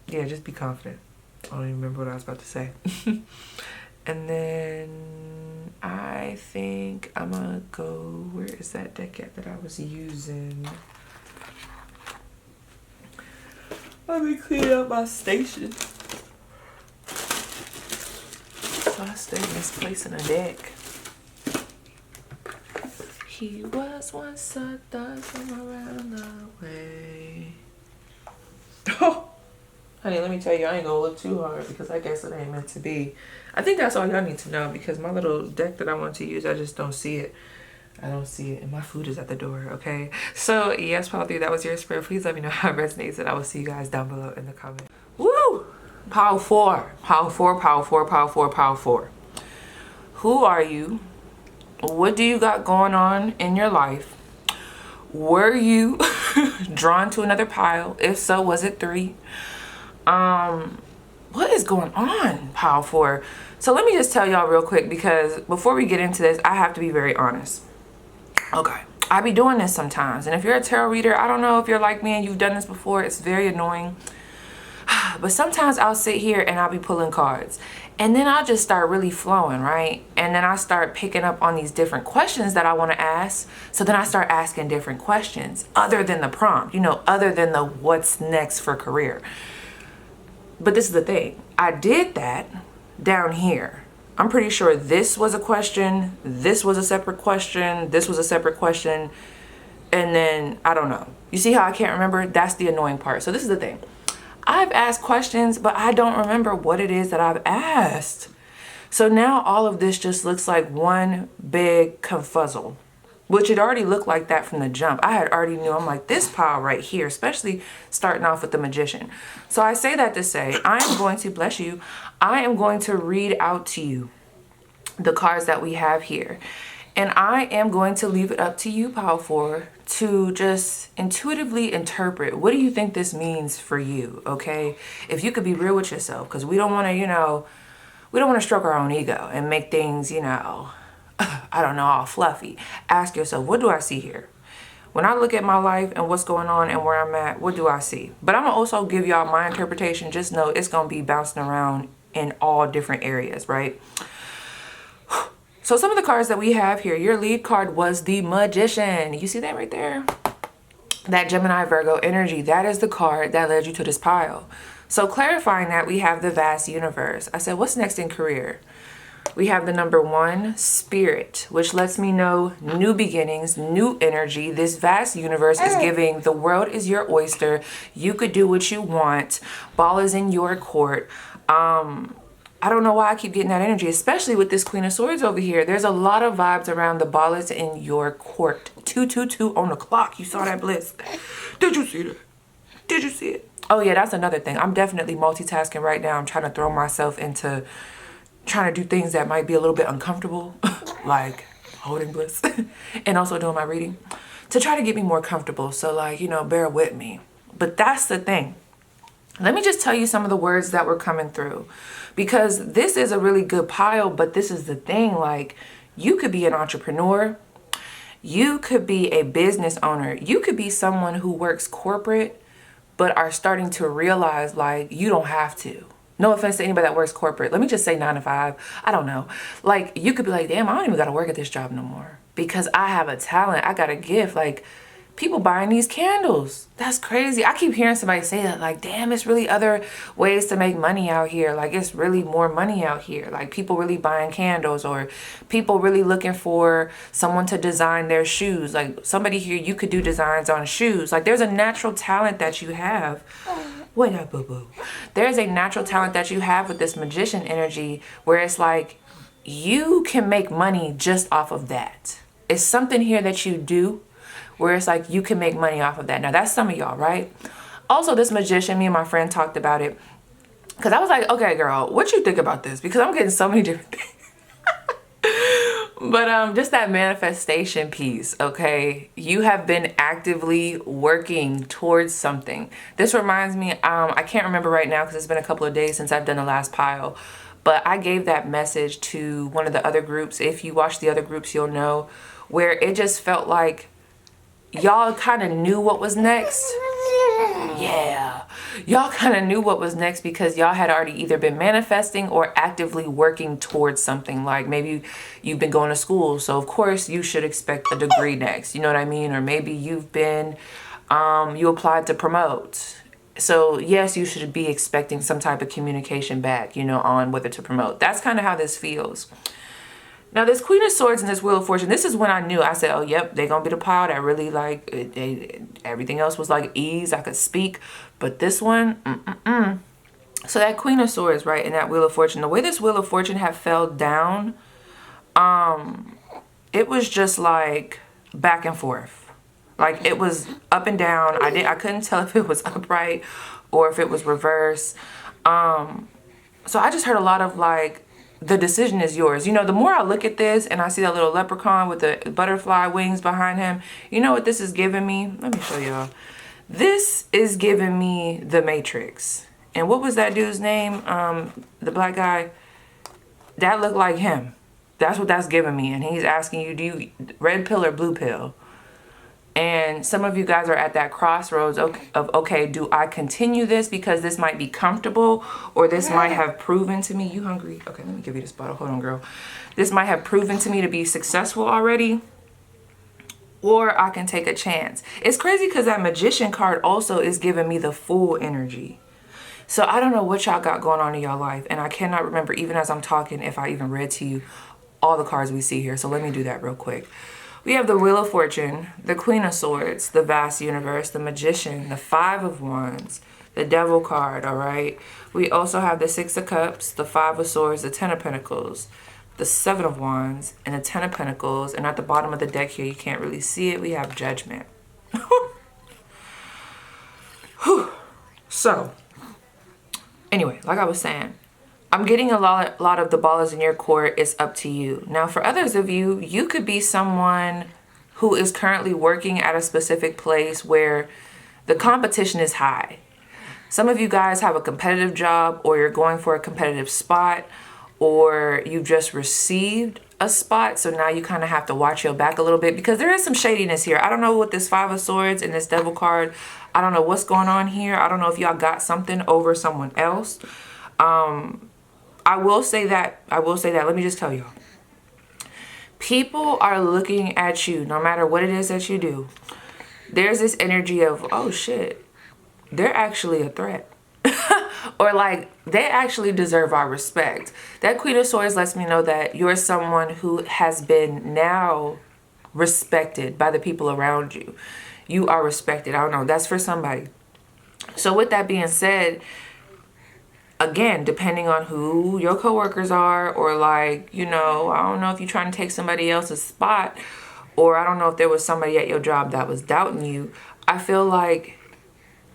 yeah, just be confident. I don't even remember what I was about to say. And then I think I'm gonna go, where is that deck at that I was using? Let me clean up my station. So I stay misplacing a deck. He was once a thug from around the way. Oh, honey, let me tell you, I ain't gonna look too hard because I guess it ain't meant to be. I think that's all y'all need to know because my little deck that I want to use, I just don't see it. I don't see it, and my food is at the door, okay? So, yes, pile 3, that was your spirit. Please let me know how it resonates, and I will see you guys down below in the comments. Woo! Pile 4. Pile 4, pile 4, pile 4, pile 4. Who are you? What do you got going on in your life? Were you drawn to another pile? If so, was it 3? What is going on, pile 4? So let me just tell y'all real quick because before we get into this, I have to be very honest. Okay, I be doing this sometimes. And if you're a tarot reader, I don't know if you're like me and you've done this before. It's very annoying. But sometimes I'll sit here and I'll be pulling cards. And then I'll just start really flowing, right? And then I start picking up on these different questions that I want to ask. So then I start asking different questions other than the prompt, you know, other than the what's next for career. But this is the thing. I did that down here. I'm pretty sure this was a question. This was a separate question. This was a separate question. And then, I don't know. You see how I can't remember? That's the annoying part. So this is the thing. I've asked questions, but I don't remember what it is that I've asked. So now all of this just looks like one big confuzzle, which it already looked like that from the jump. I had already knew, I'm like, this pile right here, especially starting off with the Magician. So I say that to say, I am going to, bless you, I am going to read out to you the cards that we have here. And I am going to leave it up to you, pile 4, to just intuitively interpret. What do you think this means for you, okay? If you could be real with yourself, because we don't want to, you know, we don't want to stroke our own ego and make things, you know, I don't know, all fluffy. Ask yourself, what do I see here? When I look at my life and what's going on and where I'm at, what do I see? But I'm going to also give y'all my interpretation. Just know it's going to be bouncing around in all different areas, right? So some of the cards that we have here, your lead card was the Magician. You see that right there? That Gemini Virgo energy, that is the card that led you to this pile. So clarifying that, we have the vast universe. I said, what's next in career? We have the number 1, Spirit, which lets me know new beginnings, new energy. This vast universe is giving the world is your oyster. You could do what you want. Ball is in your court. I don't know why I keep getting that energy, especially with this Queen of Swords over here. There's a lot of vibes around the ball is in your court. 222 on the clock. You saw that, Bliss? Did you see that? Did you see it? Oh yeah, that's another thing. I'm definitely multitasking right now. I'm trying to throw myself into trying to do things that might be a little bit uncomfortable, like holding Bliss and also doing my reading to try to get me more comfortable. So like, you know, bear with me. But that's the thing. Let me just tell you some of the words that were coming through because this is a really good pile, but this is the thing, like you could be an entrepreneur, you could be a business owner, you could be someone who works corporate, but are starting to realize like you don't have to. No offense to anybody that works corporate. Let me just say 9 to 5. I don't know. Like you could be like, damn, I don't even got to work at this job no more because I have a talent. I got a gift. Like people buying these candles. That's crazy. I keep hearing somebody say that like, damn, it's really other ways to make money out here. Like it's really more money out here. Like people really buying candles or people really looking for someone to design their shoes. Like somebody here, you could do designs on shoes. Like there's a natural talent that you have. What up, boo-boo? There's a natural talent that you have with this magician energy where it's like you can make money just off of that. It's something here that you do where it's like you can make money off of that. Now that's some of y'all, right? Also, this magician, me and my friend talked about it because I was like, okay, girl, what you think about this? Because I'm getting so many different things. But just that manifestation piece, okay? You have been actively working towards something. This reminds me, I can't remember right now because it's been a couple of days since I've done the last pile, but I gave that message to one of the other groups. If you watch the other groups, you'll know, where it just felt like y'all kind of knew what was next. Yeah, y'all kind of knew what was next because y'all had already either been manifesting or actively working towards something. Like maybe you've been going to school, so of course you should expect a degree next, you know what I mean? Or maybe you've been you applied to promote, so yes, you should be expecting some type of communication back, you know, on whether to promote. That's kind of how this feels. Now, this Queen of Swords and this Wheel of Fortune, this is when I knew. I said, oh, yep, they're going to be the pile that really, like, everything else was, like, ease. I could speak. But this one, So that Queen of Swords, right, and that Wheel of Fortune, the way this Wheel of Fortune had fell down, it was just, like, back and forth. Like, it was up and down. I couldn't tell if it was upright or if it was reverse. So I just heard a lot of, like, the decision is yours. You know, the more I look at this and I see that little leprechaun with the butterfly wings behind him, you know what this is giving me? Let me show y'all. This is giving me the Matrix. And what was that dude's name? The black guy? That looked like him. That's what that's giving me. And he's asking you, do you red pill or blue pill? And some of you guys are at that crossroads of, okay, do I continue this because this might be comfortable, or this might have proven to me, you hungry? Okay, let me give you this bottle. Hold on, girl. This might have proven to me to be successful already, or I can take a chance. It's crazy because that Magician card also is giving me the Fool energy. So I don't know what y'all got going on in y'all life, and I cannot remember, even as I'm talking, if I even read to you all the cards we see here. So let me do that real quick. We have the Wheel of Fortune, the Queen of Swords, the Vast Universe, the Magician, the Five of Wands, the Devil card, all right? We also have the Six of Cups, the Five of Swords, the Ten of Pentacles, the Seven of Wands, and the Ten of Pentacles. And at the bottom of the deck here, you can't really see it, we have Judgment. So, anyway, like I was saying, I'm getting a lot of the ball is in your court. It's up to you. Now, for others of you, you could be someone who is currently working at a specific place where the competition is high. Some of you guys have a competitive job, or you're going for a competitive spot, or you've just received a spot. So now you kind of have to watch your back a little bit because there is some shadiness here. I don't know what this Five of Swords and this Devil card, I don't know what's going on here. I don't know if y'all got something over someone else. I will say that, let me just tell you. People are looking at you no matter what it is that you do. There's this energy of, oh shit, they're actually a threat. Or like, they actually deserve our respect. That Queen of Swords lets me know that you're someone who has been now respected by the people around you. You are respected. I don't know, that's for somebody. So with that being said, again, depending on who your coworkers are, or like, you know, I don't know if you're trying to take somebody else's spot, or I don't know if there was somebody at your job that was doubting you. I feel like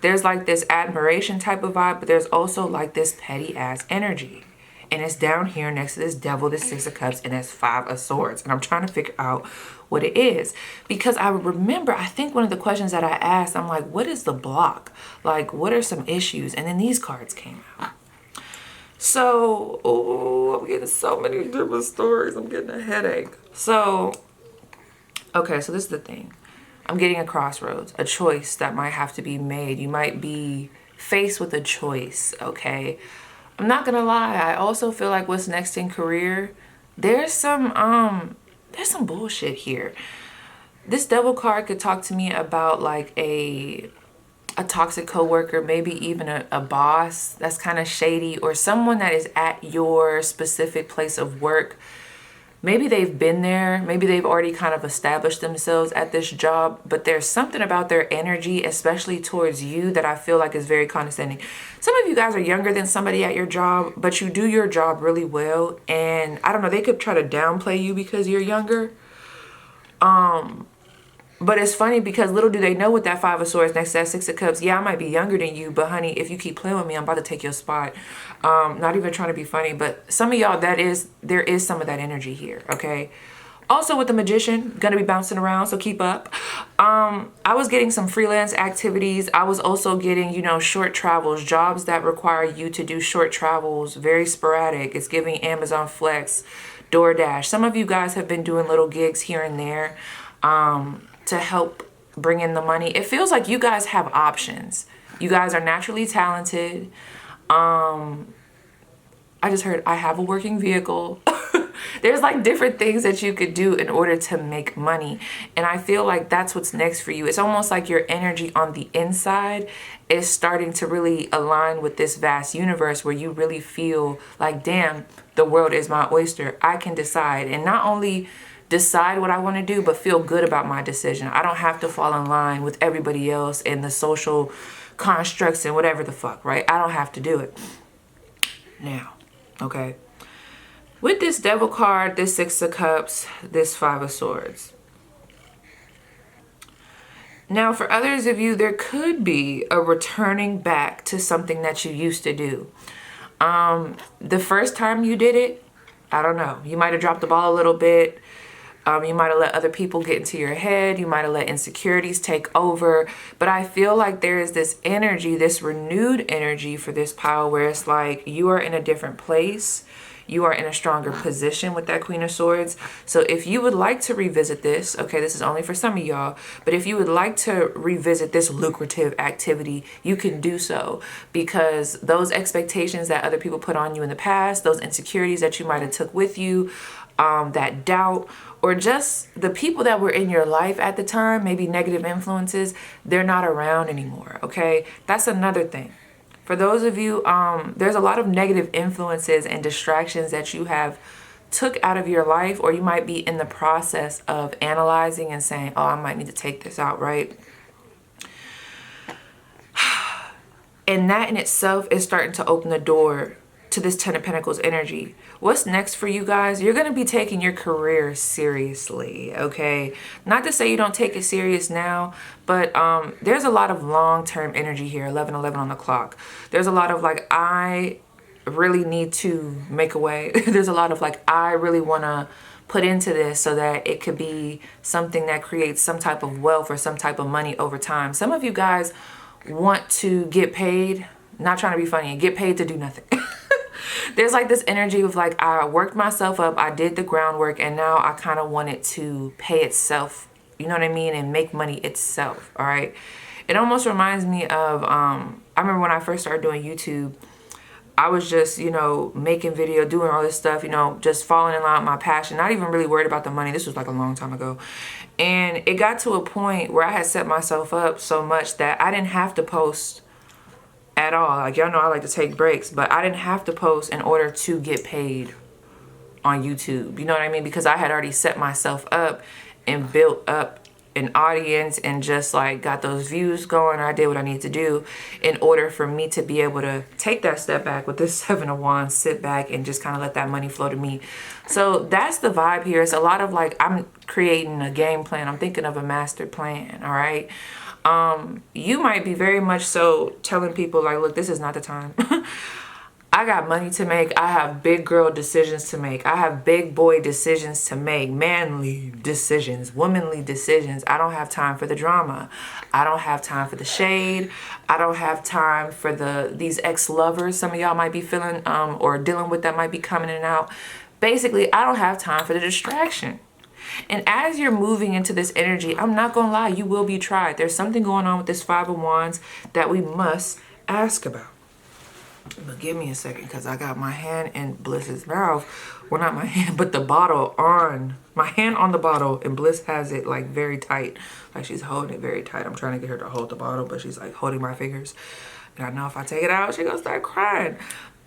there's like this admiration type of vibe, but there's also like this petty ass energy. And it's down here next to this Devil, this Six of Cups, and this Five of Swords. And I'm trying to figure out what it is. Because I remember, I think one of the questions that I asked, I'm like, what is the block? Like, what are some issues? And then these cards came out. So, oh, I'm getting so many different stories. I'm getting a headache. So, okay, so this is the thing. I'm getting a crossroads, a choice that might have to be made. You might be faced with a choice, okay? I'm not gonna lie. I also feel like what's next in career, there's some bullshit here. This Devil card could talk to me about like a toxic coworker, maybe even a boss that's kind of shady, or someone that is at your specific place of work maybe they've been there, maybe they've already kind of established themselves at this job, but there's something about their energy, especially towards you, that I feel like is very condescending. Some of you guys are younger than somebody at your job, but you do your job really well, and I don't know, they could try to downplay you because you're younger. But it's funny because little do they know with that Five of Swords next to that Six of Cups, yeah, I might be younger than you, but honey, if you keep playing with me, I'm about to take your spot. Not even trying to be funny, but some of y'all, there is some of that energy here, okay? Also with the Magician, gonna be bouncing around, so keep up. I was getting some freelance activities. I was also getting, you know, short travels, jobs that require you to do short travels, very sporadic. It's giving Amazon Flex, DoorDash. Some of you guys have been doing little gigs here and there to help bring in the money. It feels like you guys have options. You guys are naturally talented. I just heard I have a working vehicle. There's like different things that you could do in order to make money. And I feel like that's what's next for you. It's almost like your energy on the inside is starting to really align with this vast universe where you really feel like, damn, the world is my oyster. I can decide. And not only decide what I want to do, but feel good about my decision. I don't have to fall in line with everybody else and the social constructs and whatever the fuck, right? I don't have to do it. Now, okay. With this Devil card, this Six of Cups, this Five of Swords. Now, for others of you, there could be a returning back to something that you used to do. The first time you did it, I don't know. You might have dropped the ball a little bit. You might have let other people get into your head. You might have let insecurities take over. But I feel like there is this energy, this renewed energy for this pile where it's like you are in a different place. You are in a stronger position with that Queen of Swords. So if you would like to revisit this, okay, this is only for some of y'all, but if you would like to revisit this lucrative activity, you can do so, because those expectations that other people put on you in the past, those insecurities that you might have took with you, that doubt, or just the people that were in your life at the time, maybe negative influences, they're not around anymore, okay? That's another thing. For those of you, there's a lot of negative influences and distractions that you have took out of your life, or you might be in the process of analyzing and saying, oh, I might need to take this out, right? And that in itself is starting to open the door to this Ten of Pentacles energy. What's next for you guys? You're going to be taking your career seriously, okay? Not to say you don't take it serious now, but there's a lot of long-term energy here, 11:11 on the clock. There's a lot of like, I really need to make a way. There's a lot of like, I really want to put into this so that it could be something that creates some type of wealth or some type of money over time. Some of you guys want to get paid, not trying to be funny, get paid to do nothing. There's like this energy of like, I worked myself up, I did the groundwork, and now I kind of want it to pay itself, you know what I mean, and make money itself, all right? It almost reminds me of, I remember when I first started doing YouTube, I was just, you know, making video, doing all this stuff, you know, just falling in line with my passion, not even really worried about the money. This was like a long time ago. And it got to a point where I had set myself up so much that I didn't have to post at all. Like, y'all know I like to take breaks, but I didn't have to post in order to get paid on YouTube. You know what I mean? Because I had already set myself up and built up an audience and just like got those views going. I did what I need to do in order for me to be able to take that step back with this Seven of Wands, sit back and just kind of let that money flow to me. So that's the vibe here. It's a lot of like, I'm creating a game plan. I'm thinking of a master plan. All right. You might be very much so telling people like, look, this is not the time. I got money to make. I have big girl decisions to make. I have big boy decisions to make. Manly decisions, womanly decisions. I don't have time for the drama. I don't have time for the shade. I don't have time for these ex-lovers some of y'all might be feeling or dealing with that might be coming in and out. Basically, I don't have time for the distraction. And as you're moving into this energy, I'm not going to lie, you will be tried. There's something going on with this Five of Wands that we must ask about. But give me a second, because I got my hand in Bliss's mouth well, not my hand, but the bottle on, my hand on the bottle, and Bliss has it like very tight. Like she's holding it very tight. I'm trying to get her to hold the bottle, but she's like holding my fingers. And I know if I take it out, she's gonna start crying.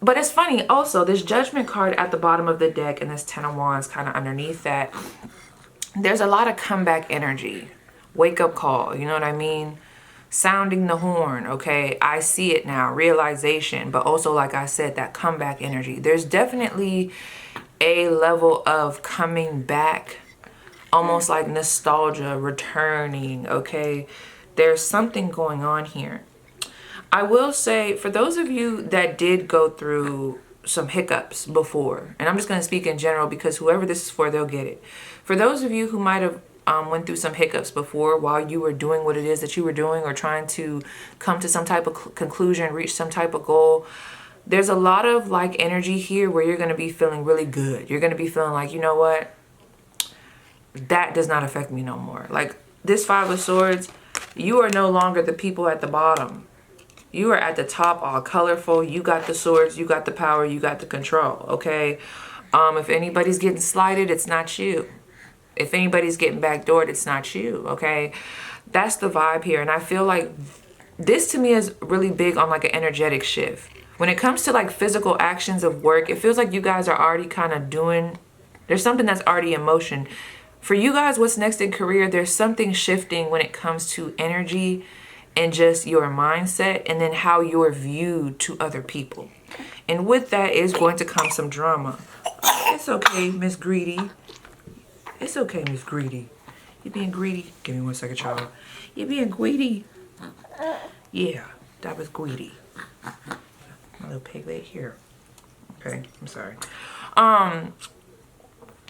But it's funny also, this Judgment card at the bottom of the deck and this Ten of Wands kind of underneath that, there's a lot of comeback energy. Wake up call, you know what I mean? Sounding the horn, okay? I see it now, realization, but also, like I said, that comeback energy. There's definitely a level of coming back, almost like nostalgia, returning, okay? There's something going on here. I will say, for those of you that did go through some hiccups before, and I'm just going to speak in general because whoever this is for, they'll get it. For those of you who might have went through some hiccups before while you were doing what it is that you were doing or trying to come to some type of conclusion, reach some type of goal, there's a lot of like energy here where you're going to be feeling really good. You're going to be feeling like, you know what? That does not affect me no more. Like this Five of Swords, you are no longer the people at the bottom. You are at the top, all colorful. You got the swords, you got the power, you got the control, okay? If anybody's getting slighted, it's not you. If anybody's getting backdoored, it's not you, okay? That's the vibe here. And I feel like this to me is really big on like an energetic shift. When it comes to like physical actions of work, it feels like you guys are already kind of doing, there's something that's already in motion. For you guys, what's next in career, there's something shifting when it comes to energy and just your mindset and then how you're viewed to other people. And with that is going to come some drama. It's okay, Miss Greedy. It's okay, Miss Greedy. You being greedy? Give me 1 second, child. You being greedy? Yeah, that was greedy. My little pig leg here. Okay, I'm sorry.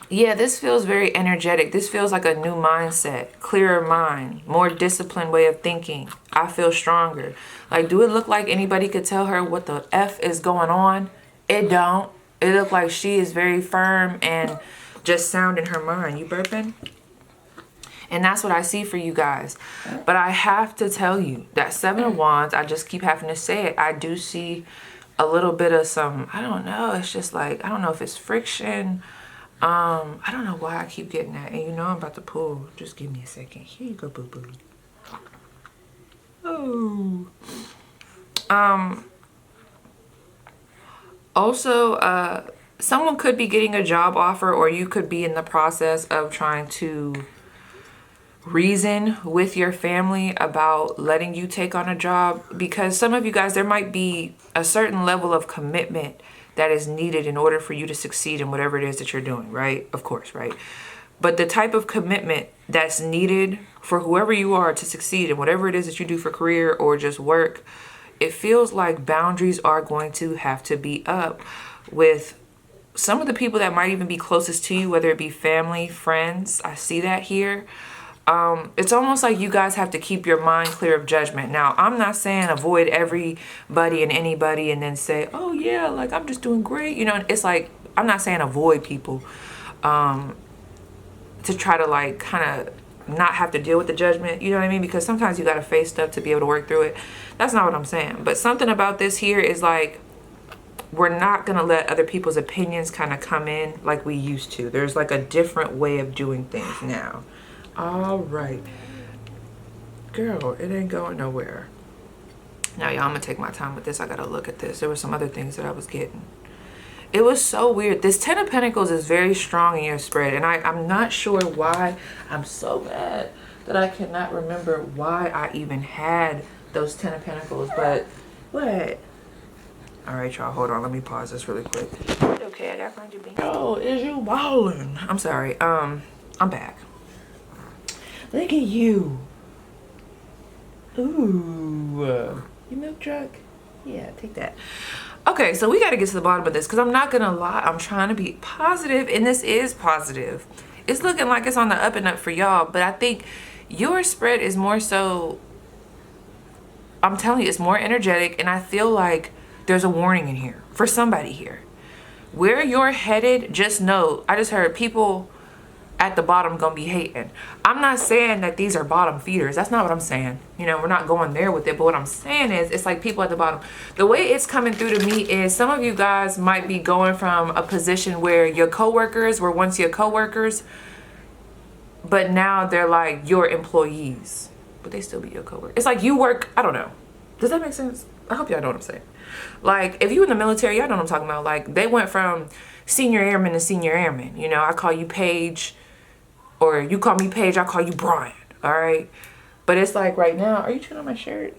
Yeah, this feels very energetic. This feels like a new mindset, clearer mind, more disciplined way of thinking. I feel stronger. Like, do it look like anybody could tell her what the F is going on? It don't. It look like she is very firm and just sound in her mind. You burping? And that's what I see for you guys. But I have to tell you that Seven of Wands, I just keep having to say it. I do see a little bit of some, I don't know. It's just like, I don't know if it's friction. I don't know why I keep getting that. And you know I'm about to pull. Just give me a second. Here you go, boo-boo. Oh. Also, someone could be getting a job offer, or you could be in the process of trying to reason with your family about letting you take on a job, because some of you guys, there might be a certain level of commitment that is needed in order for you to succeed in whatever it is that you're doing, right? Of course, right? But the type of commitment that's needed for whoever you are to succeed in whatever it is that you do for career or just work, it feels like boundaries are going to have to be up with some of the people that might even be closest to you, whether it be family, friends. I see that here. It's almost like you guys have to keep your mind clear of judgment. Now, I'm not saying avoid everybody and anybody and then say, oh yeah, like I'm just doing great. You know, it's like, I'm not saying avoid people to try to like kind of not have to deal with the judgment. You know what I mean? Because sometimes you got to face stuff to be able to work through it. That's not what I'm saying. But something about this here is like, we're not going to let other people's opinions kind of come in like we used to. There's like a different way of doing things now. All right, girl, it ain't going nowhere. Now, y'all, I'm gonna take my time with this. I gotta look at this. There were some other things that I was getting. It was so weird. This Ten of Pentacles is very strong in your spread, and I'm not sure why. I'm so mad that I cannot remember why I even had those Ten of Pentacles, but what? All right, y'all, hold on. Let me pause this really quick. Okay, I gotta find your bean. Oh, is you ballin'? I'm sorry. I'm back. Look at you. Ooh. You milk jug? Yeah, take that. Okay, so we got to get to the bottom of this because I'm not going to lie. I'm trying to be positive, and this is positive. It's looking like it's on the up and up for y'all, but I think your spread is more so, I'm telling you, it's more energetic, and I feel like there's a warning in here for somebody here. Where you're headed, just know, I just heard people at the bottom gonna be hating. I'm not saying that these are bottom feeders. That's not what I'm saying. You know, we're not going there with it. But what I'm saying is, it's like people at the bottom. The way it's coming through to me is some of you guys might be going from a position where your coworkers were once your coworkers, but now they're like your employees, but they still be your coworkers. It's like you work, I don't know. Does that make sense? I hope y'all know what I'm saying. Like, if you in the military, y'all know what I'm talking about. Like, they went from senior airman to senior airman. You know, I call you Paige, or you call me Paige, I call you Brian. All right? But it's like right now, are you chewing on my shirt?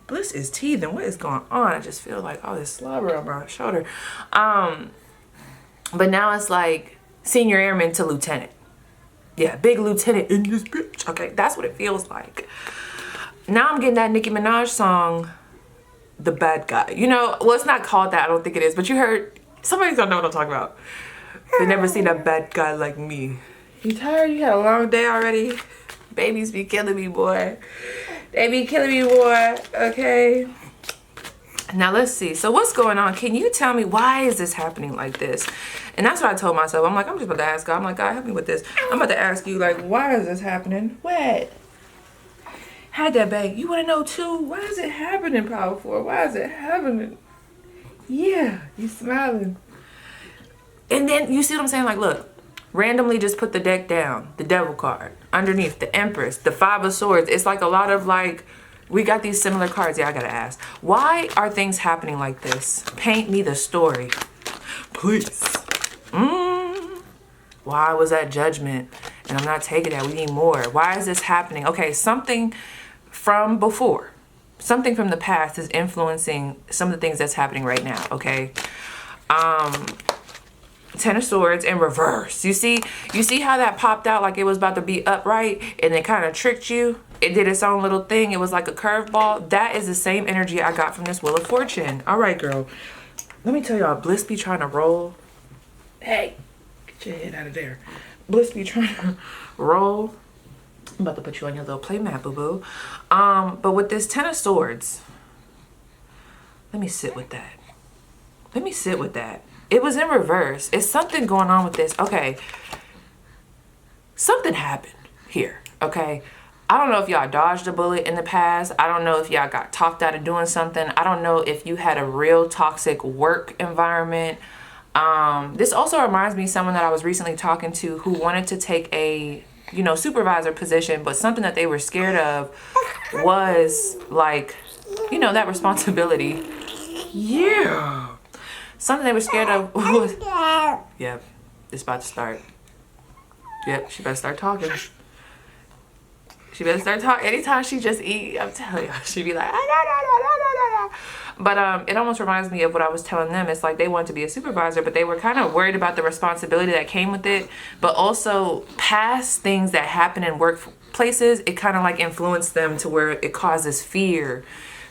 Bliss is teething. What is going on? I just feel like all this slobber on my shoulder. But now it's like senior airman to lieutenant. Yeah, big lieutenant in this bitch. Okay, that's what it feels like. Now I'm getting that Nicki Minaj song, The Bad Guy. You know, well, it's not called that. I don't think it is. But you heard, somebody's gonna know what I'm talking about. They never seen a bad guy like me. You tired? You had a long day already? Babies be killing me, boy. They be killing me, boy. Okay. Now let's see. So what's going on? Can you tell me why is this happening like this? And that's what I told myself. I'm like, I'm just about to ask God. I'm like, God, help me with this. I'm about to ask you, like, why is this happening? What? Had that bag. You want to know too? Why is it happening, Power 4? Why is it happening? Yeah, you smiling. And then you see what I'm saying? Like, look, randomly just put the deck down. The devil card. Underneath, the Empress, the Five of Swords. It's like a lot of like, we got these similar cards. Yeah, I gotta ask. Why are things happening like this? Paint me the story. Please. Why was that Judgment? And I'm not taking that. We need more. Why is this happening? Okay, something from before, something from the past is influencing some of the things that's happening right now, okay? Ten of Swords in reverse. You see how that popped out like it was about to be upright and it kind of tricked you? It did its own little thing. It was like a curveball. That is the same energy I got from this Wheel of Fortune. All right, girl. Let me tell y'all, Bliss be trying to roll. Hey, get your head out of there. Bliss be trying to roll. I'm about to put you on your little play mat, boo-boo. But with this Ten of Swords, let me sit with that. Let me sit with that. It was in reverse. It's something going on with this. Okay. Something happened here, okay? I don't know if y'all dodged a bullet in the past. I don't know if y'all got talked out of doing something. I don't know if you had a real toxic work environment. This also reminds me of someone that I was recently talking to who wanted to take a, you know, supervisor position, but something that they were scared of was like, you know, that responsibility. Yeah. Something they were scared of was, yep, it's about to start. Yep, she better start talking. She better start talking. Anytime she just eat, I'm telling you, she be like, ah, nah, nah, nah, nah, nah, nah. But it almost reminds me of what I was telling them. It's like they wanted to be a supervisor, but they were kind of worried about the responsibility that came with it. But also past things that happen in workplaces, it kind of like influenced them to where it causes fear.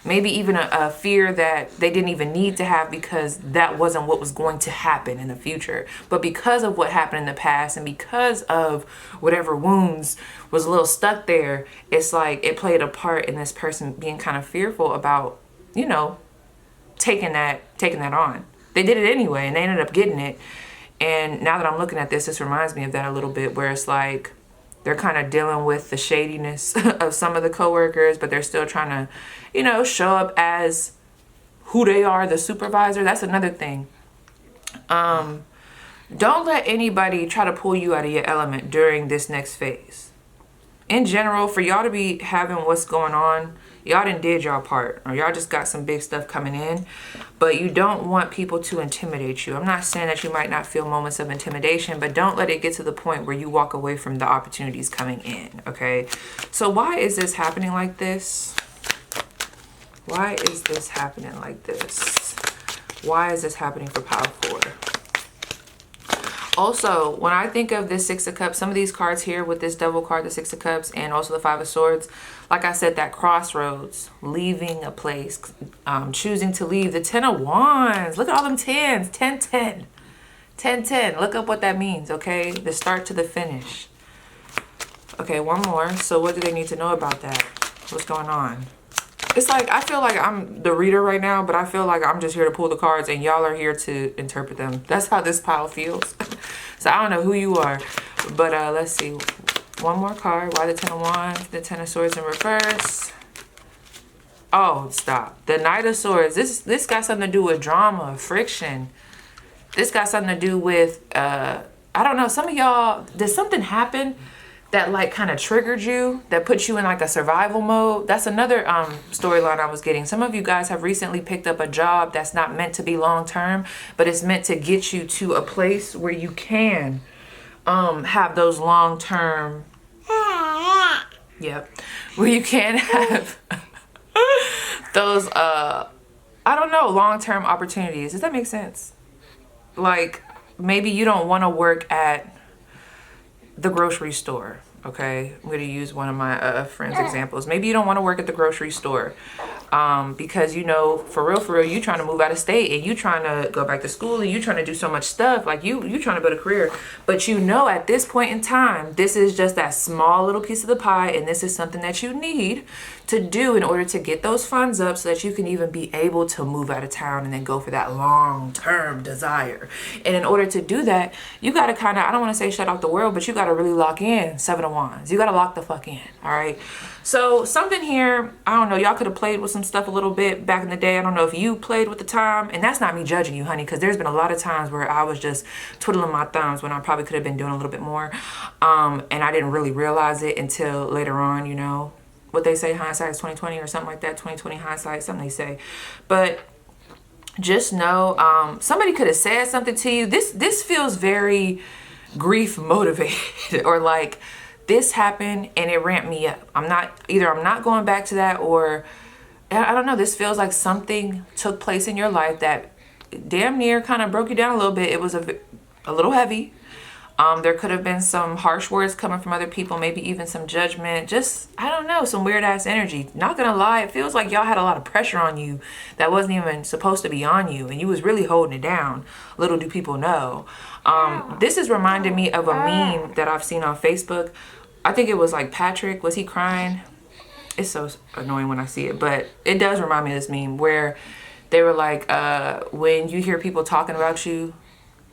Maybe even a fear that they didn't even need to have because that wasn't what was going to happen in the future. But because of what happened in the past and because of whatever wounds was a little stuck there, it's like it played a part in this person being kind of fearful about, you know, taking that on. They did it anyway and they ended up getting it. And now that I'm looking at this reminds me of that a little bit, where it's like they're kind of dealing with the shadiness of some of the coworkers, but they're still trying to, you know, show up as who they are, the supervisor. That's another thing. Don't let anybody try to pull you out of your element during this next phase. In general, for y'all to be having what's going on, y'all done did y'all part, or y'all just got some big stuff coming in, but you don't want people to intimidate you. I'm not saying that you might not feel moments of intimidation, but don't let it get to the point where you walk away from the opportunities coming in, okay? So why is this happening like this? Why is this happening like this? Why is this happening for Power 4? Also, when I think of this Six of Cups, some of these cards here with this Devil card, the Six of Cups, and also the Five of Swords, like I said, that crossroads, leaving a place, choosing to leave. The Ten of Wands, look at all them tens, 10, 10, 10, 10. Look up what that means, okay? The start to the finish. Okay, one more. So what do they need to know about that? What's going on? It's like, I feel like I'm the reader right now, but I feel like I'm just here to pull the cards and y'all are here to interpret them. That's how this pile feels. So I don't know who you are, But let's see. One more card. Why the Ten of Wands, the Ten of Swords in reverse. Oh, stop. The Knight of Swords. This got something to do with drama, friction. This got something to do with, I don't know, some of y'all, did something happen that like kind of triggered you, that put you in like a survival mode? That's another storyline I was getting. Some of you guys have recently picked up a job that's not meant to be long-term, but it's meant to get you to a place where you can have those long-term, where you can have those, I don't know, long-term opportunities. Does that make sense? Like, maybe you don't want to work at the grocery store. Okay, I'm going to use one of my friends' examples. Maybe you don't want to work at the grocery store because, you know, for real, you trying to move out of state and you trying to go back to school and you trying to do so much stuff. Like you trying to build a career. But you know, at this point in time, this is just that small little piece of the pie, and this is something that you need to do in order to get those funds up so that you can even be able to move out of town and then go for that long-term desire. And in order to do that, you got to kind of, I don't want to say shut off the world, but you got to really lock in. Seven of Wands. You got to lock the fuck in. All right. So something here, I don't know, y'all could have played with some stuff a little bit back in the day. I don't know if you played with the time, and that's not me judging you, honey, because there's been a lot of times where I was just twiddling my thumbs when I probably could have been doing a little bit more. And I didn't really realize it until later on, you know. What they say, hindsight is 20/20 or something like that. 20/20 hindsight, something they say. But just know, somebody could have said something to you. This feels very grief motivated, or like this happened and it ramped me up. I'm not going back to that, or I don't know. This feels like something took place in your life that damn near kind of broke you down a little bit. It was a little heavy. There could have been some harsh words coming from other people, maybe even some judgment. Just, I don't know, some weird ass energy. Not gonna lie, it feels like y'all had a lot of pressure on you that wasn't even supposed to be on you, and you was really holding it down. Little do people know. This is reminding me of a meme that I've seen on Facebook. I think it was like Patrick, was he crying? It's so annoying when I see it, but it does remind me of this meme where they were like, when you hear people talking about you,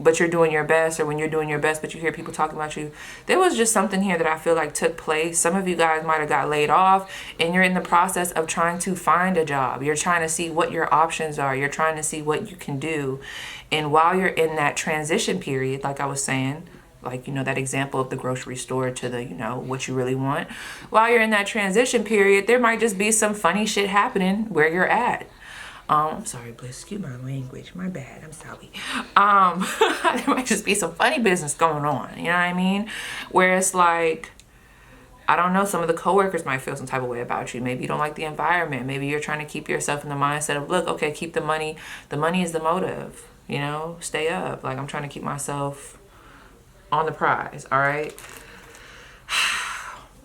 but you're doing your best, or when you're doing your best, but you hear people talking about you. There was just something here that I feel like took place. Some of you guys might have got laid off, and you're in the process of trying to find a job. You're trying to see what your options are. You're trying to see what you can do. And while you're in that transition period, like I was saying, like, you know, that example of the grocery store to the, you know, what you really want. While you're in that transition period, there might just be some funny shit happening where you're at. I'm sorry, Bliss, excuse my language. My bad. I'm sorry. There might just be some funny business going on. You know what I mean? Where it's like, I don't know, some of the coworkers might feel some type of way about you. Maybe you don't like the environment. Maybe you're trying to keep yourself in the mindset of, look, okay, keep the money. The money is the motive. You know, stay up. Like, I'm trying to keep myself on the prize. All right.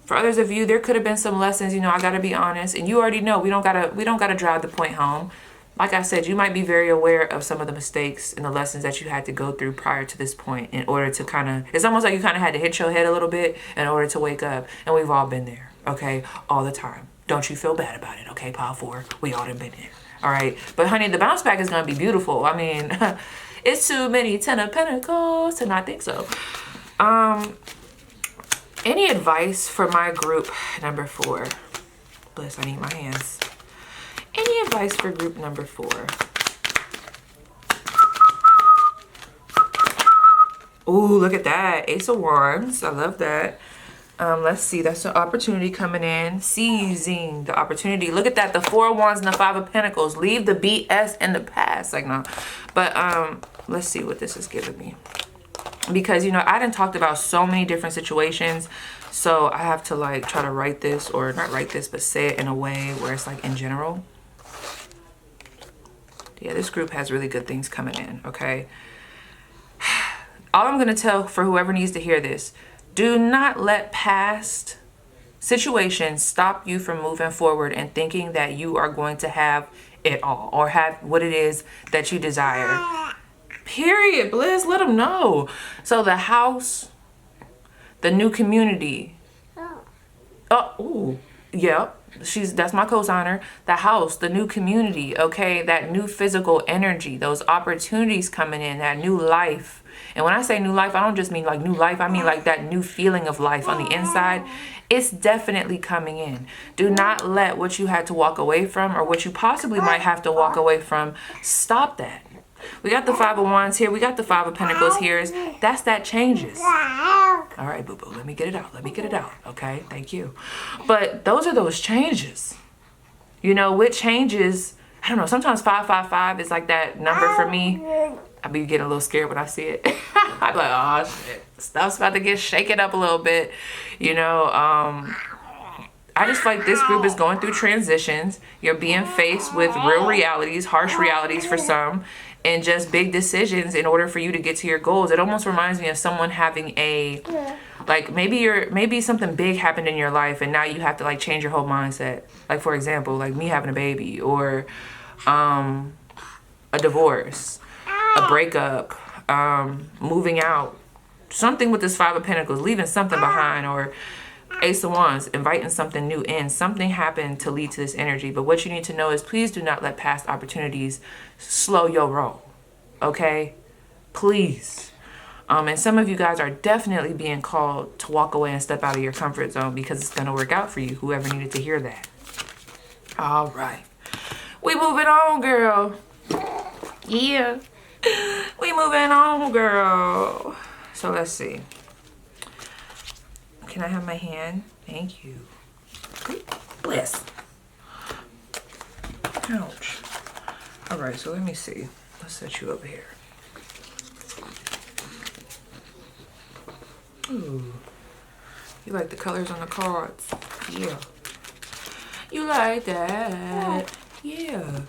For others of you, there could have been some lessons. You know, I got to be honest, and you already know we don't gotta drive the point home. Like I said, you might be very aware of some of the mistakes and the lessons that you had to go through prior to this point in order to kind of, it's almost like you kind of had to hit your head a little bit in order to wake up. And we've all been there, okay? All the time. Don't you feel bad about it, okay, Pile 4? We all done been there, all right? But honey, the bounce back is going to be beautiful. I mean, it's too many 10 of Pentacles to not think so. Any advice for my group number 4? Bless, I need my hands. Any advice for group number 4? Ooh, look at that. Ace of Wands. I love that. Let's see. That's an opportunity coming in. Seizing the opportunity. Look at that. The 4 of Wands and the 5 of Pentacles. Leave the BS in the past. Like, no. But let's see what this is giving me. Because, you know, I done talked about so many different situations. So I have to, like, try to write this, or not write this, but say it in a way where it's, like, in general. Yeah, this group has really good things coming in, okay? All I'm going to tell for whoever needs to hear this, do not let past situations stop you from moving forward and thinking that you are going to have it all, or have what it is that you desire. Period, Bliss. Let them know. So the house, the new community. Oh, ooh, yep. that's my co-signer. The house, the new community, okay, that new physical energy, those opportunities coming in, that new life. And when I say new life, I don't just mean like new life, I mean like that new feeling of life on the inside. It's definitely coming in. Do not let what you had to walk away from, or what you possibly might have to walk away from, stop that. We got the Five of Wands here. We got the Five of Pentacles here. That's that changes. All right, boo-boo, let me get it out. Let me get it out. Okay, thank you. But those are those changes. You know, with changes, I don't know, sometimes 555 is like that number for me. I be getting a little scared when I see it. I'm like, oh, shit. Stuff's about to get shaken up a little bit. You know, I just feel like this group is going through transitions. You're being faced with real realities, harsh realities for some, and just big decisions in order for you to get to your goals. It almost reminds me of someone having a, like maybe something big happened in your life and now you have to like change your whole mindset. Like for example, like me having a baby, or a divorce, a breakup, moving out, something with this Five of Pentacles, leaving something behind, or Ace of Wands, inviting something new in. Something happened to lead to this energy. But what you need to know is, please do not let past opportunities slow your roll. Okay? Please. And some of you guys are definitely being called to walk away and step out of your comfort zone, because it's going to work out for you. Whoever needed to hear that. All right. We moving on, girl. Yeah. We moving on, girl. So let's see. Can I have my hand? Thank you. Bless. Ouch. All right, so let me see. Let's set you over here. Ooh. You like the colors on the cards? Yeah. You like that? Yeah.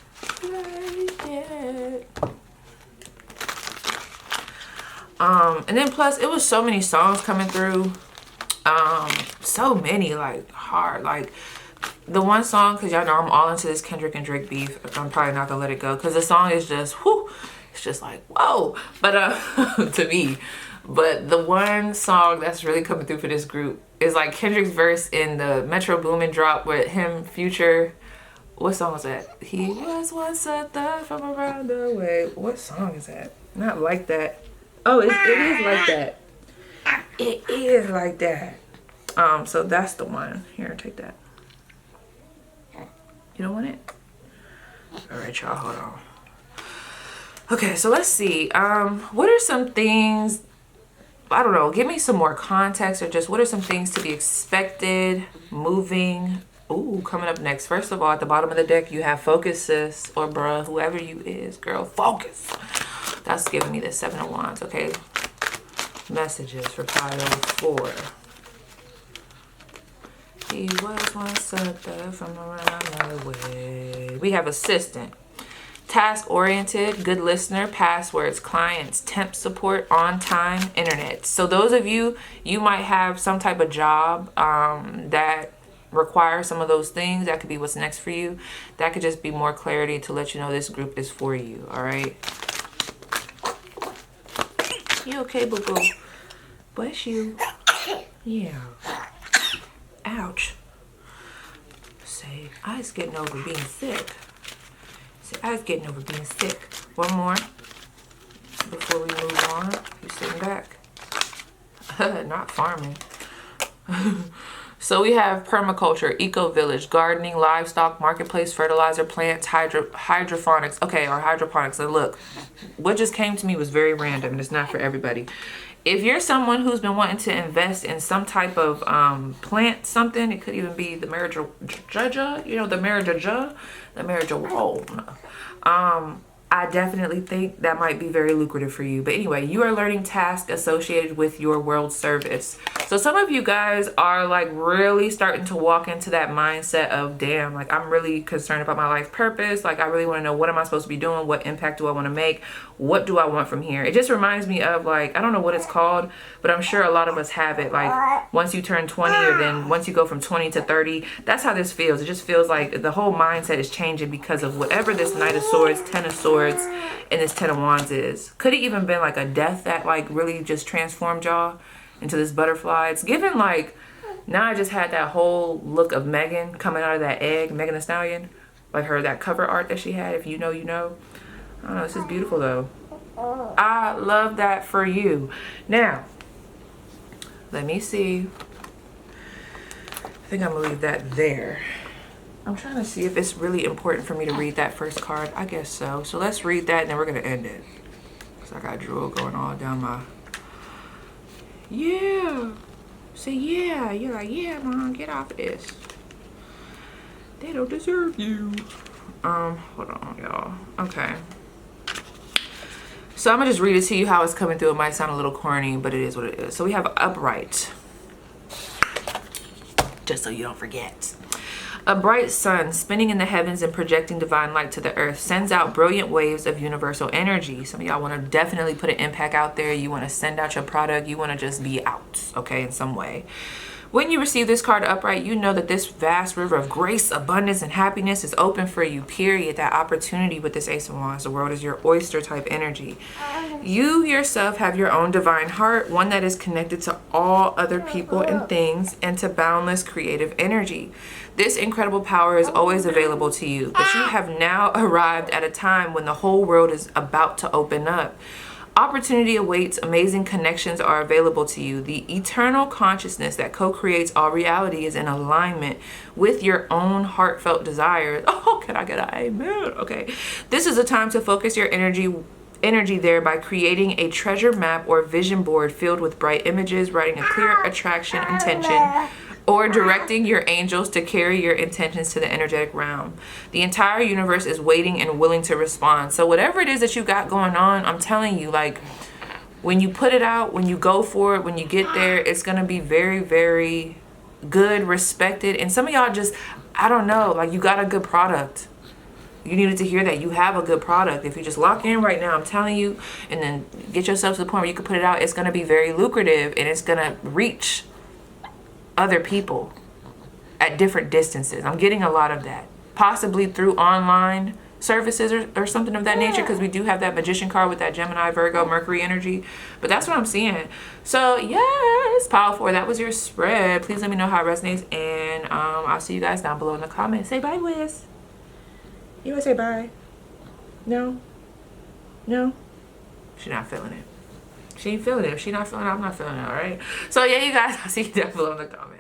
You like that? And then plus, it was so many songs coming through. So many, like hard, like the one song, because y'all know I'm all into this Kendrick and Drake beef. I'm probably not gonna let it go, because the song is just whoo, it's just like whoa. But to me, but the one song that's really coming through for this group is like Kendrick's verse in the Metro Boomin drop with him, Future. What song was that? He was once a thug from around the way. What song is that? Not Like That. Oh, it is Like That. It is Like That. So that's the one. Here, take that. You don't want it? All right, y'all, hold on. Okay, so let's see. What are some things, I don't know, give me some more context, or just what are some things to be expected moving? Ooh, coming up next. First of all, at the bottom of the deck, you have focus, sis, or bruh, whoever you is, girl, focus. That's giving me the Seven of Wands, okay? Messages for pile 4. He was once a thug from around the way. We have assistant, task oriented, good listener, passwords, clients, temp support, on time, internet. So those of you, you might have some type of job that requires some of those things. That could be what's next for you. That could just be more clarity to let you know this group is for you. All right. You okay, boo boo? Bless you. Yeah. Ouch. Say, I was getting over being sick. Say, I was getting over being sick. One more before we move on. You sitting back? Not farming. So we have permaculture, eco-village, gardening, livestock, marketplace, fertilizer, plants, hydroponics. Okay, or hydroponics. And look, what just came to me was very random, and it's not for everybody. If you're someone who's been wanting to invest in some type of plant, something, it could even be the marijuana, you know, the marijuana. I definitely think that might be very lucrative for you. But anyway, you are learning tasks associated with your world service. So some of you guys are like really starting to walk into that mindset of, damn, like I'm really concerned about my life purpose. Like I really want to know, what am I supposed to be doing? What impact do I want to make? What do I want from here? It just reminds me of, like, I don't know what it's called, but I'm sure a lot of us have it. Like once you turn 20, or then once you go from 20 to 30, that's how this feels. It just feels like the whole mindset is changing because of whatever this Knight of Swords, Ten of Swords, and this Ten of Wands is. Could it even been like a death that like really just transformed y'all into this butterfly? It's given like Now I just had that whole look of Megan coming out of that egg, Megan Thee Stallion. Like that cover art that she had. If you know, you know. I don't know, this is beautiful though. I love that for you. Now, let me see. I think I'm gonna leave that there. I'm trying to see if it's really important for me to read that first card. I guess so. So let's read that and then we're gonna end it. Cause I got drool going all down my. Yeah. Say yeah. You're like, yeah, Mom, get off of this. They don't deserve you. Hold on, y'all. Okay. So I'm gonna just read it to you how it's coming through. It might sound a little corny, but it is what it is. So we have upright. Just so you don't forget. A bright sun spinning in the heavens and projecting divine light to the earth sends out brilliant waves of universal energy. Some of y'all want to definitely put an impact out there. You want to send out your product. You want to just be out, okay, in some way. When you receive this card upright, you know that this vast river of grace, abundance, and happiness is open for you, period. That opportunity with this Ace of Wands, the world is your oyster type energy. You yourself have your own divine heart, one that is connected to all other people and things and to boundless creative energy. This incredible power is always available to you, but you have now arrived at a time when the whole world is about to open up. Opportunity awaits, amazing connections are available to you. The eternal consciousness that co-creates all reality is in alignment with your own heartfelt desires. Oh, can I get an amen? Okay. This is a time to focus your energy there by creating a treasure map or vision board filled with bright images, writing a clear attraction intention, or directing your angels to carry your intentions to the energetic realm. The entire universe is waiting and willing to respond. So whatever it is that you got going on, I'm telling you, like, when you put it out, when you go for it, when you get there, it's going to be very, very good, respected. And some of y'all just, I don't know, like, you got a good product. You needed to hear that you have a good product. If you just lock in right now, I'm telling you, and then get yourself to the point where you can put it out, it's going to be very lucrative and it's going to reach other people at different distances. I'm getting a lot of that, possibly through online services or something of that nature, because we do have that Magician card with that Gemini, Virgo, Mercury energy. But that's what I'm seeing. So yes, powerful. That was your spread. Please let me know how it resonates, and I'll see you guys down below in the comments. Say bye, Wiz. You want to say bye? No? She's not feeling it. She ain't feeling it. If she's not feeling it, I'm not feeling it, all right? So yeah, you guys, I'll see you down below in the comments.